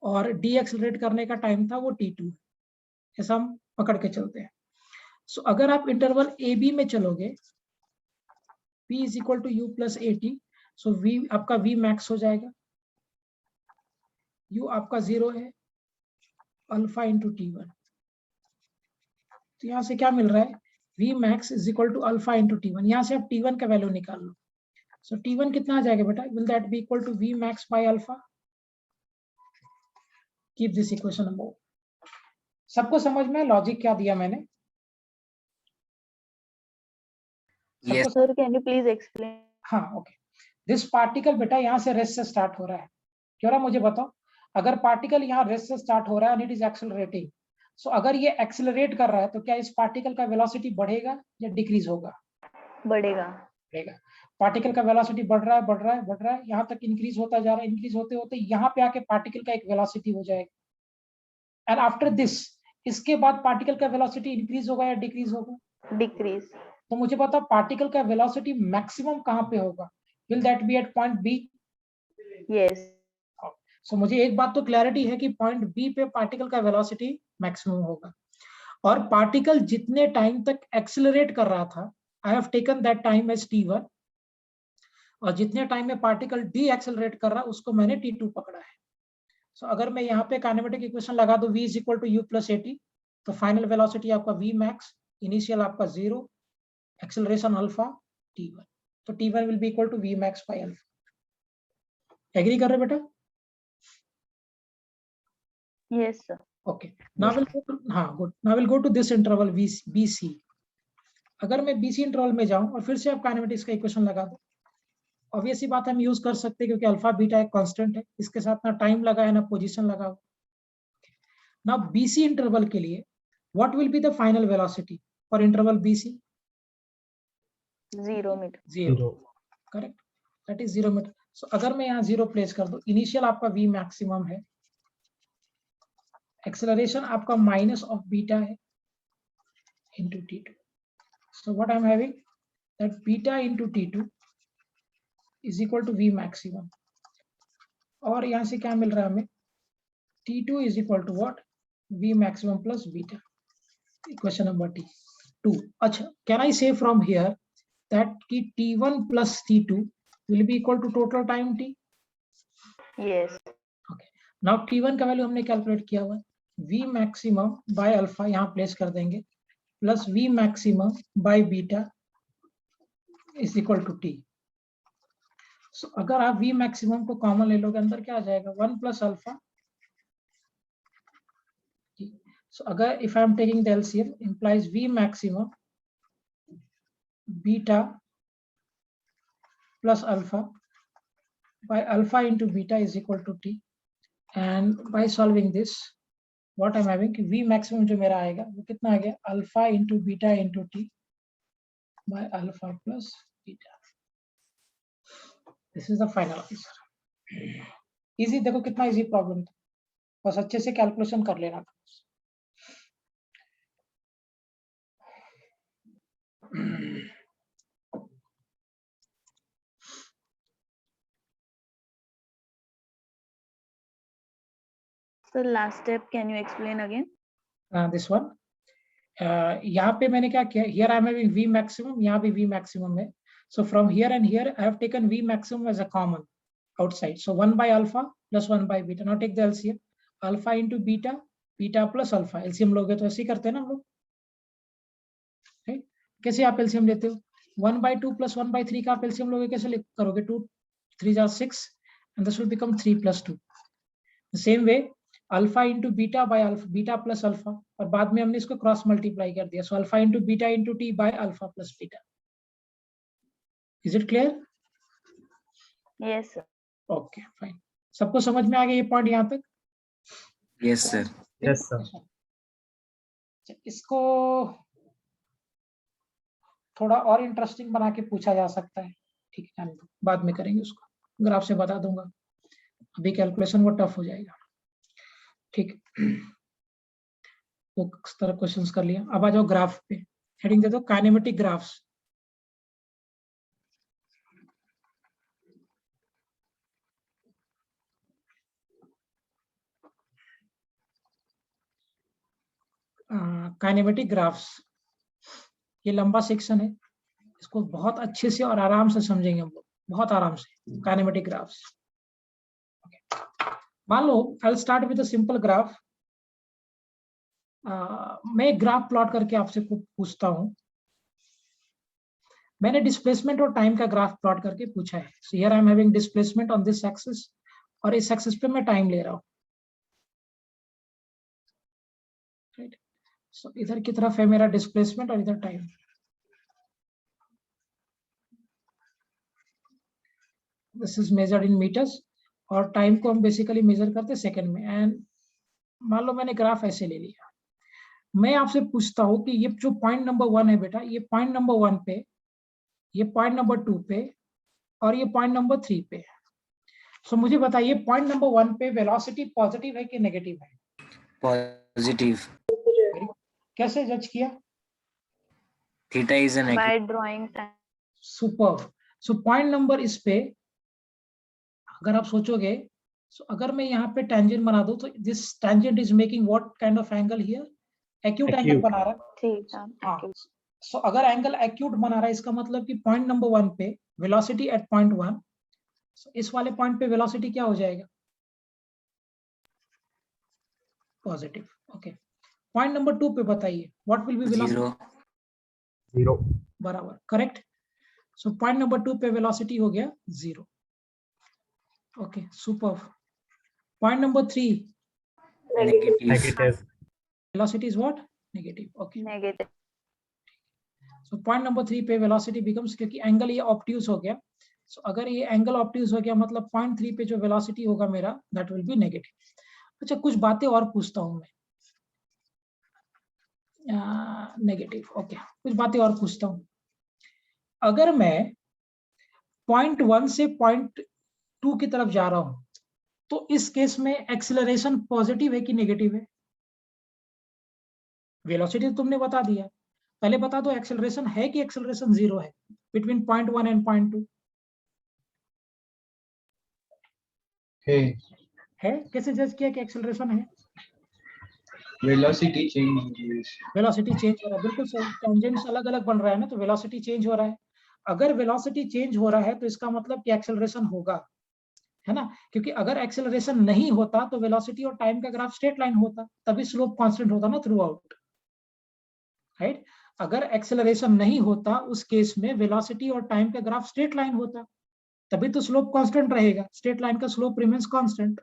और डी एक्सेलरेट करने का टाइम था वो t2, ऐसा हम पकड़ के चलते हैं। सो अगर आप इंटरवल ए बी में चलोगे, p is equal to u plus a t, so v आपका v मैक्स हो जाएगा, u आपका 0 है, अल्फा इंटू t1। तो यहाँ से क्या मिल रहा है, v max is equal to alpha into t1। यहाँ से आप t1 का वैल्यू निकाल लो। सो t1 कितना आ जाएगा बेटा, will that be equal to v max by alpha? Keep this equation above. सबको समझ में लॉजिक क्या दिया मैंने? Yes. सबको Sir, can you please explain? हाँ, ओके। दिस पार्टिकल बेटा यहाँ से रेस्ट से स्टार्ट हो रहा है, क्यों रहा मुझे बताओ। अगर पार्टिकल यहाँ रेस्ट से स्टार्ट हो रहा है एंड इट इज एक्सेलरेटिंग, सो अगर ये एक्सेलरेट कर रहा है तो क्या इस पार्टिकल का वेलोसिटी बढ़ेगा या डिक्रीज होगा? बढ़ेगा। बढ़ेगा। पार्टिकल का वेलोसिटी बढ़ रहा है, बढ़ रहा है, बढ़ रहा है, यहाँ तक इंक्रीज होता जा रहा है, इंक्रीज होते होते यहाँ पे आके पार्टिकल का एक वेलोसिटी हो जाएगा। एंड आफ्टर दिस, इसके बाद पार्टिकल का वेलोसिटी इंक्रीज होगा या डिक्रीज होगा? Decrease. तो मुझे पता पार्टिकल का वेलोसिटी मैक्सिमम कहाँ पे होगा? Will that be at point B? Yes. सो मुझे एक बात तो क्लैरिटी है कि पॉइंट बी पे पार्टिकल का वेलोसिटी मैक्सिमम होगा। और पार्टिकल जितने टाइम तक एक्सेलरेट कर रहा था, I have taken that time as t1, और जितने टाइम में पार्टिकल डी एक्सेलरेट कर रहा है उसको मैंने t2 पकड़ा है। सो अगर मैं यहाँ पे काइनेमेटिक इक्वेशन लगा दूं v is equal to u plus at, तो फाइनल वेलोसिटी आपका v मैक्स, इनिशियल आपका 0, एक्सेलरेशन अल्फा t1, तो t1 will be equal to v max by alpha. Agree कर रहे बेटा? Yes, sir. Okay. Now we'll go to, हाँ good. Now we'll go to this interval BC. अगर मैं BC interval में जाऊं और फिर से आप काइनेमेटिक्स का इक्वेशन लगा दो, ऑब्वियस सी बात हम यूज कर सकते हैं क्योंकि अल्फा बीटा एक कांस्टेंट है, इसके साथ ना टाइम लगा है ना पोजीशन लगा हुआ। नाउ BC इंटरवल के लिए what will be the final velocity for interval BC? 0 meter. 0, correct, that is 0 metre. So अगर मैं यहाँ 0 प्लेस कर दूं, इनिशियल आपका V मैक्सिमम है, एक्सेलरेशन आपका माइनस ऑफ बीटा है into t2. So what I'm having, that beta into t2 is equal to v maximum, और यहाँ से क्या मिल रहा है हमें, t2 is equal to what, v maximum plus beta, equation number t2. अच्छा, can I say from here that कि t1 plus t2 will be equal to total time t? Yes. Okay. Now t1 का value हमने calculate किया हुआ है, v maximum by alpha यहाँ place कर देंगे, plus v maximum by beta is equal to t. So, अगर आप v maximum को कॉमन ले लोगे, अंदर क्या आ जाएगा, 1 plus alpha. So, अगर if I am taking the LCM, implies v maximum beta plus alpha by alpha into beta is equal to t. And by solving this, what I'm having, v maximum जो मेरा आएगा वो कितना आ गया, alpha into beta into t by alpha plus beta. This is the final answer. Easy, देखो कितना easy problem था, बस अच्छे से कैलकुलेशन कर लेना था। So last step, can you explain again? This one, यहाँ पे मैंने क्या किया, here I am having v maximum, यहाँ भी v maximum है, so from here and here I have taken v maximum as a common outside, so 1 by alpha plus 1 by beta. Now take the LCM, alpha into beta, beta plus alpha, LCM लोगे तो ऐसे ही करते हैं ना हम लोग, right? कैसे आप LCM लेते हो, 1 by 2 plus 1 by 3 का आप LCM लोगे, कैसे करोगे, 2 3 are 6 and this will become 3 plus 2. The same way alpha into beta by alpha, beta plus alpha, और बाद में हमने इसको क्रॉस मल्टीप्लाई कर दिया, so alpha into beta into T by alpha plus beta. Is it clear? Yes, sir. Okay fine, सबको समझ में आ गया ये पॉइंट यहाँ तक? Yes, sir. Yes, sir. इसको थोड़ा और इंटरेस्टिंग बना के पूछा जा सकता है, ठीक है, बाद में करेंगे उसको, ग्राफ से बता दूंगा, अभी कैलकुलेशन वो टफ हो जाएगा, ठीक। वो इस तरह क्वेश्चंस कर लिया, अब आ जाओ ग्राफ पे, हेडिंग दे दो काइनेमेटिक ग्राफ्स। काइनेमेटिक ग्राफ्स, ये लंबा सेक्शन है, इसको बहुत अच्छे से और आराम से समझेंगे हम लोग, बहुत आराम से। काइनेमेटिक ग्राफ्स, मान लो I start with a simple graph. मैं एक ग्राफ प्लॉट करके आपसे पूछता हूं, मैंने डिस्प्लेसमेंट और टाइम का ग्राफ प्लॉट करके पूछा है। So here I am having displacement on this axis, और इस एक्सिस पे मैं टाइम ले रहा हूं। सो इधर की तरफ है मेरा डिस्प्लेसमेंट और इधर time. This is measured in metres और टाइम को हम बेसिकली मेजर करते हैं सेकंड में। एंड मान लो मैंने ग्राफ ऐसे ले लिया, मैं आपसे पूछता हूँ कि ये जो पॉइंट नंबर 1 है बेटा, ये पॉइंट नंबर 1 पे, ये पॉइंट नंबर 2 पे और ये पॉइंट नंबर 3 पे। सो मुझे बताइए पॉइंट नंबर 1 पे वेलोसिटी पॉजिटिव है कि नेगेटिव है? Positive. कैसे जज किया? Theta is a By negative. drawing time. Super. So point number इस पे अगर आप सोचोगे, सो अगर मैं यहाँ पे टेंजेंट बना दूं तो this tangent is making what kind of angle here? Acute angle Acute. बना रहा है। Theta. हाँ, सो अगर एंगल एक्यूट बना रहा है इसका मतलब कि पॉइंट नंबर 1 पे वेलोसिटी एट पॉइंट 1, इस वाले पॉइंट पे वेलोसिटी क्या हो जाएगा? पॉजिटिव। ओके, पॉइंट नंबर 2 पे बताइए व्हाट विल बी वेलोसिटी? 0. 0. बराबर, करेक्ट। सो पॉइंट नंबर 2 पे वेलोसिटी हो गया 0। Okay, super. Point number 3 Negative. Negative. velocity is what? Negative. Okay. Negative. So point number 3 पे velocity becomes, क्योंकि एंगल ये obtuse हो गया, so अगर ये एंगल ऑब्ट्यूज हो गया मतलब पॉइंट 3 पे जो वेलोसिटी होगा मेरा दैट विल बी नेगेटिव। अच्छा, कुछ बातें और पूछता हूं मैं। नेगेटिव, ओके, कुछ बातें और पूछता हूं। अगर मैं पॉइंट 1 से पॉइंट 2 की तरफ जा रहा हूं तो इस केस में एक्सेलरेशन पॉजिटिव है कि नेगेटिव है? वेलोसिटी तो तुमने बता दिया, पहले बता दो एक्सेलरेशन है कि एक्सेलरेशन 0 है बिटवीन पॉइंट 1 एंड पॉइंट 2? है। कैसे जज किया कि एक्सेलरेशन है? Velocity change. वेलोसिटी चेंज हो रहा है, बिल्कुल सही। टेंजेंट्स अलग अलग बन रहा है ना, तो वेलोसिटी चेंज हो रहा है। अगर वेलोसिटी चेंज हो रहा है तो इसका मतलब कि एक्सेलरेशन होगा, है ना? क्योंकि अगर एक्सेलरेशन नहीं होता तो वेलोसिटी और टाइम का ग्राफ स्ट्रेट लाइन होता, तभी स्लोप कांस्टेंट होता ना थ्रू आउट, राइट? अगर एक्सेलरेशन नहीं होता उस केस में वेलोसिटी और टाइम का ग्राफ स्ट्रेट लाइन होता, तभी तो स्लोप कांस्टेंट रहेगा। स्ट्रेट लाइन का स्लोप रिमेंस कांस्टेंट।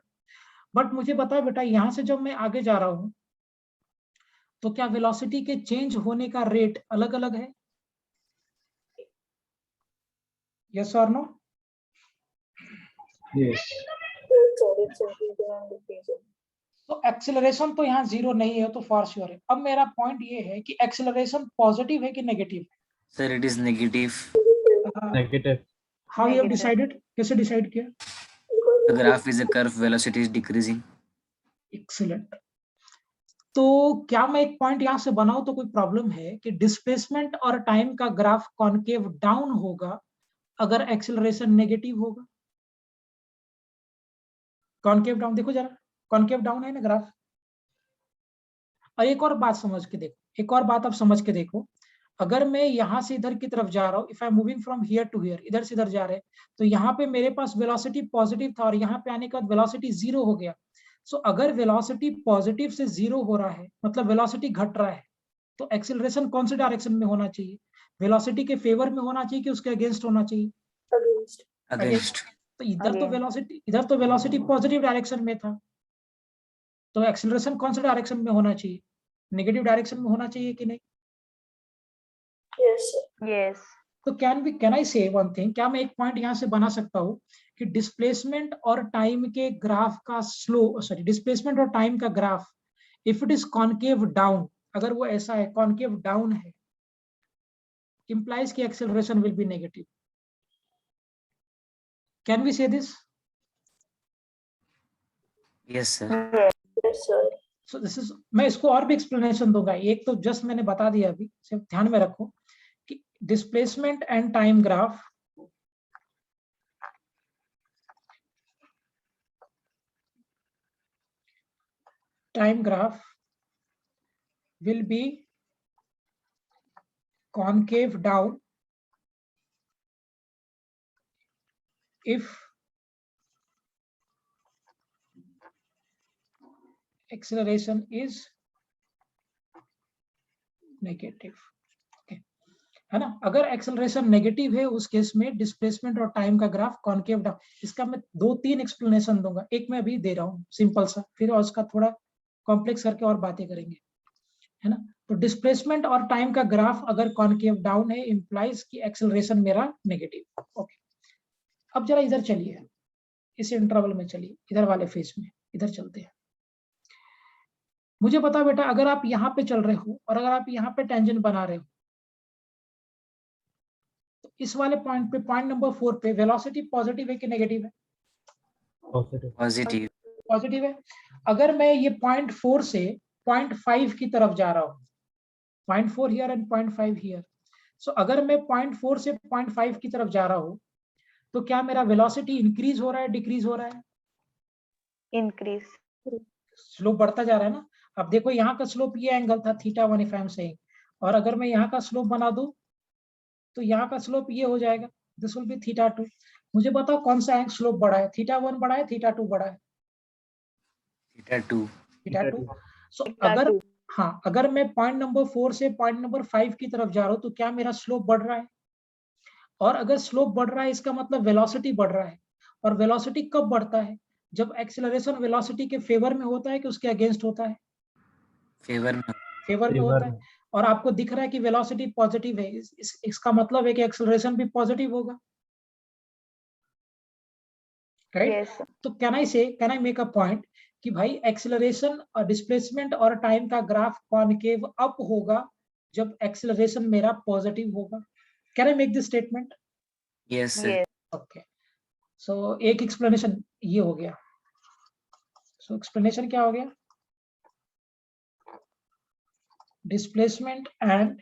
बट मुझे बताओ बेटा, यहां से जब मैं आगे जा रहा हूं तो क्या वेलोसिटी के चेंज होने का रेट अलग अलग है? यस और नो? यस। तो एक्सेलरेशन तो यहाँ 0 नहीं है तो फॉर श्योर है। अब मेरा पॉइंट ये है कि एक्सेलरेशन पॉजिटिव है कि negative Sir, it is negative. है? Negative. How you have Negative. Decided? कैसे डिसाइड किया? The graph is a curve. Velocity is decreasing. Excellent. तो क्या मैं एक पॉइंट यहां से बनाऊं तो कोई प्रॉब्लम है कि डिस्प्लेसमेंट और टाइम का ग्राफ कॉन्केव डाउन होगा अगर एक्सेलरेशन नेगेटिव होगा? कॉन्केव डाउन देखो जरा, कॉन्केव डाउन है ना ग्राफ। और एक और बात समझ के देखो, एक और बात आप समझ के देखो, अगर मैं यहां से इधर की तरफ जा रहा हूं, if I am moving from here to here, इधर से इधर जा रहे हैं, तो यहाँ पे मेरे पास वेलोसिटी पॉजिटिव था और यहाँ पे आने के बाद वेलोसिटी 0 हो गया। सो अगर वेलोसिटी पॉजिटिव से 0 हो रहा है मतलब वेलोसिटी घट रहा है, तो एक्सेलरेशन कौन से डायरेक्शन में होना चाहिए? वेलोसिटी के फेवर में होना चाहिए कि उसके अगेंस्ट होना चाहिए? Against. तो इधर तो Against. वेलोसिटी पॉजिटिव डायरेक्शन में था, तो एक्सेलरेशन कौन से डायरेक्शन में होना चाहिए? नेगेटिव डायरेक्शन में होना चाहिए कि नहीं? Yes, sir. Yes. तो कैन आई से वन थिंग, क्या मैं एक पॉइंट यहाँ से बना सकता हूँ कि डिस्प्लेसमेंट और टाइम के ग्राफ का डिस्प्लेसमेंट और टाइम का graph if it is concave down, अगर वो ऐसा है कॉन्केव डाउन है, implies कि acceleration will be negative. Can we say this? Yes, sir. Yes, sir. So this is, मैं इसको और भी explanation दूंगा, एक तो जस्ट मैंने बता दिया अभी, सिर्फ ध्यान में रखो कि displacement and time graph will be concave down if acceleration is negative. Okay, है ना? अगर एक्सेलरेशन नेगेटिव है उस केस में डिस्प्लेसमेंट और टाइम का ग्राफ कॉन्केव डाउन। इसका मैं 2-3 एक्सप्लेनेशन दूंगा, एक मैं अभी दे रहा हूँ सिंपल सा, फिर उसका थोड़ा कॉम्प्लेक्स करके और बातें करेंगे। है ना। तो डिस्प्लेसमेंट और टाइम का ग्राफ अगर कॉनकेव डाउन है इंप्लाइज कि एक्सेलरेशन मेरा नेगेटिव। ओके, अब जरा इधर चलिए, इस इंटरवल में चलिए, इधर वाले फेज में इधर चलते हैं। मुझे बता बेटा, अगर आप यहाँ पे चल रहे हो और अगर आप यहाँ पे टेंजेंट बना रहे हो, तो इस वाले पॉइंट पे, पॉइंट नंबर 4 पे वेलोसिटी पॉजिटिव है कि नेगेटिव है? Positive. Positive. पॉजिटिव है। अगर मैं ये पॉइंट 4 से पॉइंट 5 की तरफ जा रहा हूँ, point 4 here and point 5 here, so अगर मैं पॉइंट 4 से पॉइंट 5 की तरफ जा रहा हूँ, तो क्या मेरा वेलोसिटी इंक्रीज हो रहा है, डिक्रीज हो रहा है? increase. स्लोप बढ़ता जा रहा है ना। अब देखो यहाँ का स्लोप ये एंगल था θ1 इफ आई एम सेइंग, और अगर मैं यहाँ का स्लोप बना दूं तो यहाँ का स्लोप ये हो जाएगा, दिस विल बी θ2। मुझे बताओ कौन सा स्लोप बढ़ा है, θ1 बढ़ा है, θ2 बढ़ा है? θ2. θ2। सो Theta अगर, 2. हाँ, अगर मैं पॉइंट नंबर 4 से पॉइंट नंबर 5 की तरफ जा रहा हूँ, तो क्या मेरा स्लोप बढ़ रहा है? और अगर स्लोप बढ़ रहा है इसका मतलब वेलोसिटी बढ़ रहा है। और वेलोसिटी कब बढ़ता है? जब एक्सेलरेशन वेलोसिटी के फेवर में होता है कि उसके अगेंस्ट होता है? Favor में. फेवर में होता है। और आपको दिख रहा है कि वेलोसिटी पॉजिटिव है, इसका मतलब है कि एक्सेलरेशन भी पॉजिटिव होगा, राइट? Yes. sir. तो can I make a point कि भाई एक्सेलरेशन और डिस्प्लेसमेंट और टाइम का ग्राफ कॉनकेव अप होगा जब एक्सेलरेशन मेरा पॉजिटिव होगा। Can I make this statement? Yes, sir. Yes. Okay, so एक एक्सप्लेनेशन ये हो गया। सो एक्सप्लेनेशन क्या हो गया? Displacement and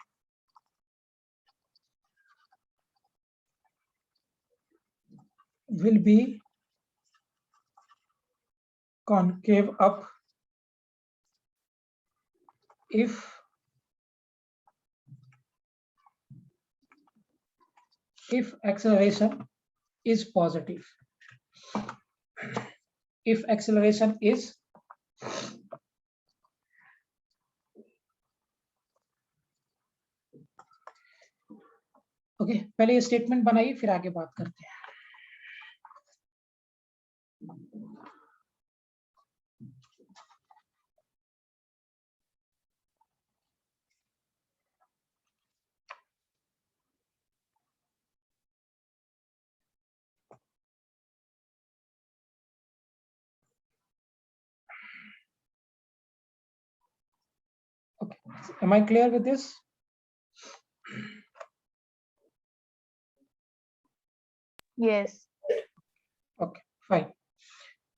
will be concave up if acceleration is positive. If acceleration is okay, पहले ये स्टेटमेंट बनाइए फिर आगे बात करते हैं। Okay, am I clear with this? Yes. Okay, fine.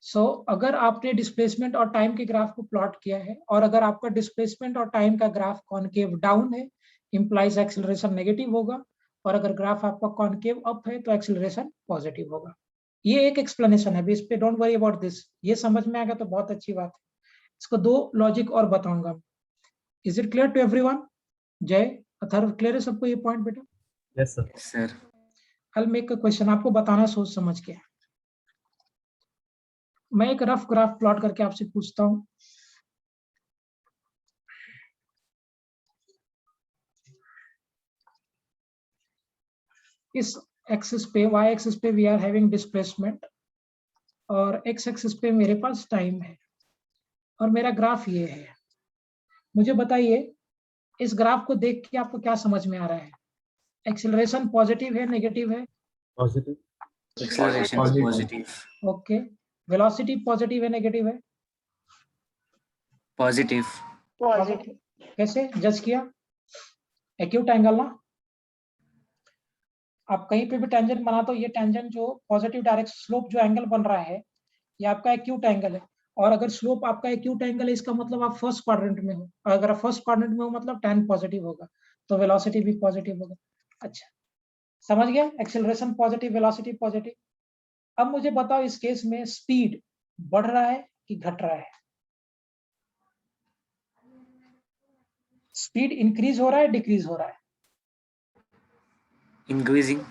So अगर आपने डिस्प्लेसमेंट और टाइम के ग्राफ को प्लॉट किया है और अगर आपका डिस्प्लेसमेंट और टाइम का ग्राफ कॉनकेव डाउन है, इंप्लाइज एक्सेलरेशन नेगेटिव होगा, और अगर ग्राफ आपका कॉनकेव अप है तो एक्सेलरेशन पॉजिटिव होगा। ये एक एक्सप्लेनेशन है, इस पे डोंट वरी अबाउट दिस। ये समझ में आ गया तो बहुत अच्छी बात है। इसको दो लॉजिक और बताऊंगा। Is it clear to everyone? Jai, Atharv, clear है सबको ये पॉइंट बेटा? Yes, sir. Yes, sir. I will make a question, आपको बताना सोच समझ के। मैं एक रफ ग्राफ प्लॉट करके आपसे पूछता हूं। इस एक्सिस पे, वाई एक्सिस पे वी आर हैविंग डिस्प्लेसमेंट और एक्स एक्सिस पे मेरे पास टाइम है और मेरा ग्राफ ये है। मुझे बताइए इस ग्राफ को देख के आपको क्या समझ में आ रहा है? एक्सेलरेशन पॉजिटिव है, नेगेटिव है? Positive. Acceleration is positive. Okay, velocity positive है, नेगेटिव है? Positive. Positive. कैसे जज किया? एक्यूट एंगल ना, आप कहीं पे भी टेंजेंट बनाते हो, ये टेंजेंट जो पॉजिटिव डायरेक्शन स्लोप जो एंगल बन रहा है ये आपका एक्यूट एंगल है। और अगर स्लोप आपका एक्यूट एंगल है इसका मतलब आप फर्स्ट क्वाड्रेंट में हो, और अगर फर्स्ट क्वाड्रेंट में हो मतलब tan पॉजिटिव होगा, तो वेलोसिटी भी पॉजिटिव होगा। अच्छा, समझ गया? Acceleration positive, velocity positive. अब मुझे बताओ इस केस में स्पीड बढ़ रहा है कि घट रहा है? स्पीड इंक्रीज हो रहा है, डिक्रीज हो रहा है? Increasing.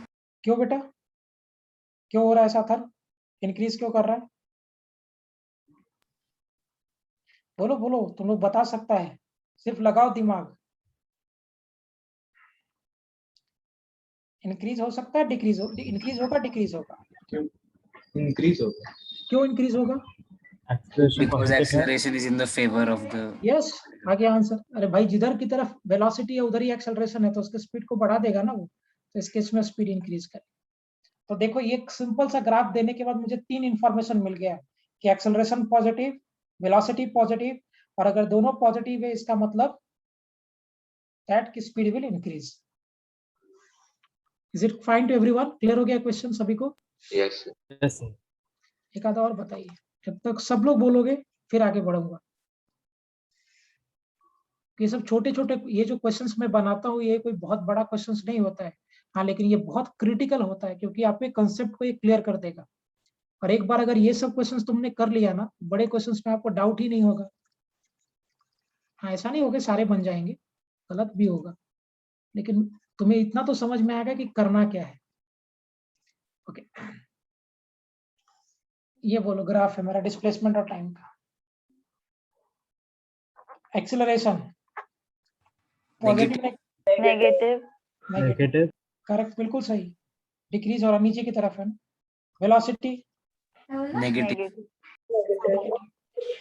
क्यों बेटा, क्यों हो रहा है ऐसा था? इंक्रीज क्यों कर रहा है? बोलो बोलो, तुम लोग बता सकता है, सिर्फ लगाओ दिमाग। इंक्रीज हो सकता है, डिक्रीज हो, इंक्रीज होगा, डिक्रीज होगा? इंक्रीज होगा। क्यों इंक्रीज होगा? Acceleration Because positive है. acceleration is in the favor of the. Yes आ गया आंसर। अरे भाई जिधर की तरफ वेलोसिटी है उधर ही एक्सेलरेशन है, तो उसके स्पीड को बढ़ा देगा ना वो, तो इस केस में स्पीड इंक्रीज करे। तो देखो ये सिंपल सा ग्राफ देने के बाद मुझे 3 इंफॉर्मेशन मिल गया कि एक्सेलरेशन पॉजिटिव, वेलोसिटी पॉजिटिव, और अगर दोनों पॉजिटिव है इसका मतलब दैट की speed will increase. Is it fine to everyone? Clear हो गया क्वेश्चन सभी को? Yes. Yes sir. एक आधा और बताइए, जब तक सब लोग बोलोगे फिर आगे बढ़ूंगा। ये सब छोटे छोटे ये जो क्वेश्चंस मैं बनाता हूँ ये कोई बहुत बड़ा क्वेश्चंस नहीं होता है, हाँ, लेकिन ये बहुत क्रिटिकल होता है क्योंकि आपके कंसेप्ट को ये क्लियर कर देगा। और एक बार अगर ये सब क्वेश्चंस तुमने कर लिया ना, बड़े क्वेश्चंस में आपको डाउट ही नहीं होगा। हाँ, ऐसा नहीं होगा सारे बन जाएंगे, गलत भी होगा, लेकिन तुम्हें इतना तो समझ में आएगा कि करना क्या है। ओके, ये बोलो ग्राफ है मेरा डिस्प्लेसमेंट और टाइम का। Acceleration positive Negative. Negative. Correct, बिल्कुल सही। डिक्रीज और नीचे की तरफ है। Velocity Negative.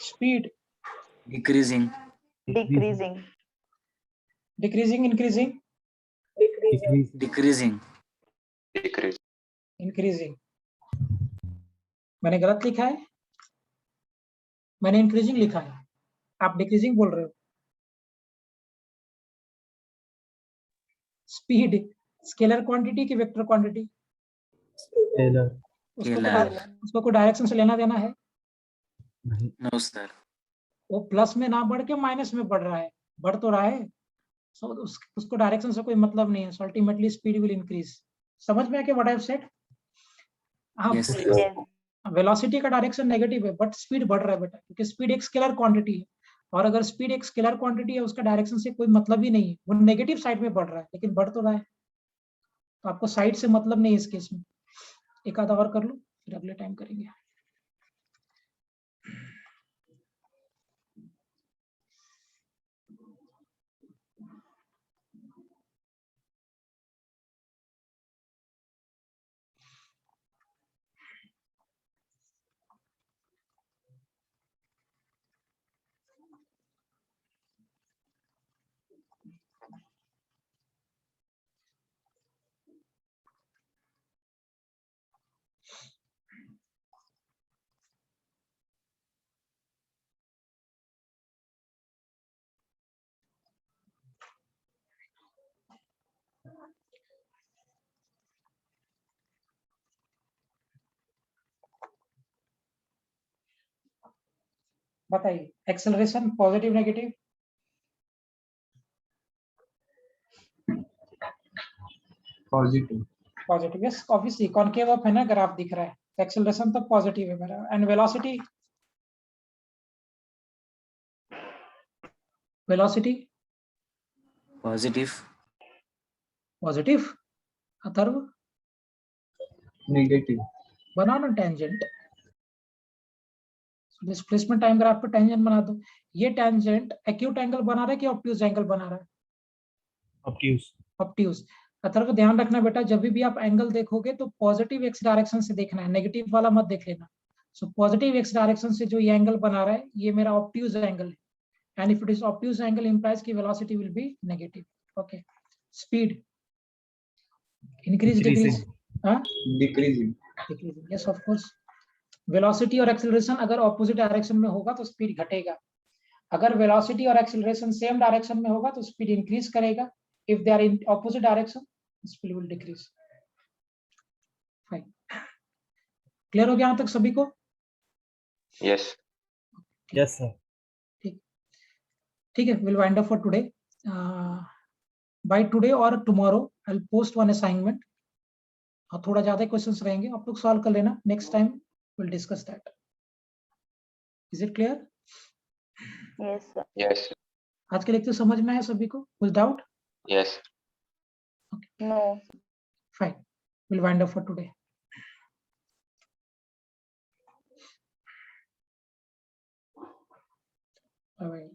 Speed Decreasing. Decreasing. Decreasing increasing Decrease. Decreasing. Increasing. मैंने गलत लिखा है, मैंने इंक्रीजिंग लिखा है, आप डिक्रीजिंग बोल रहे हो। स्पीड स्केलर क्वांटिटी की वेक्टर क्वांटिटी? Scalar. उसको कोई डायरेक्शन से लेना देना है? नहीं. No, sir. वो प्लस में ना बढ़ के माइनस में बढ़ रहा है, बढ़ तो रहा है, सो उसको डायरेक्शन से कोई मतलब नहीं है। So ultimately speed will increase. समझ में आ गया व्हाट आई हैव सेड? हाँ, Yes, sir. Yes. वेलोसिटी का डायरेक्शन नेगेटिव है बट स्पीड बढ़ रहा है बेटा, क्योंकि स्पीड एक स्केलर क्वांटिटी है, और अगर स्पीड एक स्केलर क्वांटिटी है उसका डायरेक्शन से कोई मतलब ही नहीं है, वो नेगेटिव साइड में बढ़ रहा है लेकिन बढ़ तो रहा है, तो आपको साइड से मतलब नहीं है इस केस में। एक आधा और कर लो फिर अगले टाइम करेंगे। बताइए acceleration positive negative? Positive. Positive, yes obviously concave up है ना, ग्राफ दिख रहा है, एक्सेलरेशन तो पॉजिटिव है मेरा। And velocity? Velocity Positive. Positive. Atharva Negative. बनाओ ना टेंजेंट, डिस्प्लेसमेंट टाइम ग्राफ पे टेंजेंट बना दो। ये टेंजेंट एक्यूट एंगल बना रहा है कि ऑब्ट्यूज एंगल बना रहा है? Obtuse. ऑब्ट्यूज। अथर्व ध्यान रखना बेटा, जब भी आप एंगल देखोगे तो पॉजिटिव एक्स डायरेक्शन से देखना है, नेगेटिव वाला मत देख लेना। सो पॉजिटिव एक्स डायरेक्शन से जो ये एंगल बना रहा है ये मेरा ऑब्ट्यूज एंगल है, and if it is obtuse angle implies की velocity will be negative. Okay, speed increase decrease? हाँ, Decreasing. Decreasing, yes of course. Velocity और एक्सेलरेशन अगर ऑपोजिट डायरेक्शन में होगा तो स्पीड घटेगा, अगर वेलोसिटी और एक्सेलरेशन सेम डायरेक्शन में होगा तो स्पीड इंक्रीज करेगा। If they are in opposite direction speed will decrease. Fine, clear हो गया यहाँ तक सभी को? Yes. Yes sir. ठीक है, will wind up for today. Bye today और tomorrow I will post one assignment, और थोड़ा ज्यादा क्वेश्चंस रहेंगे, आप लोग सॉल्व कर लेना, next time will discuss that. Is it clear? Yes, sir. Yes. आज के लेक्चर समझ में आया सभी को? कुछ doubt? Yes. No. Fine, will wind up for today. Bye bye.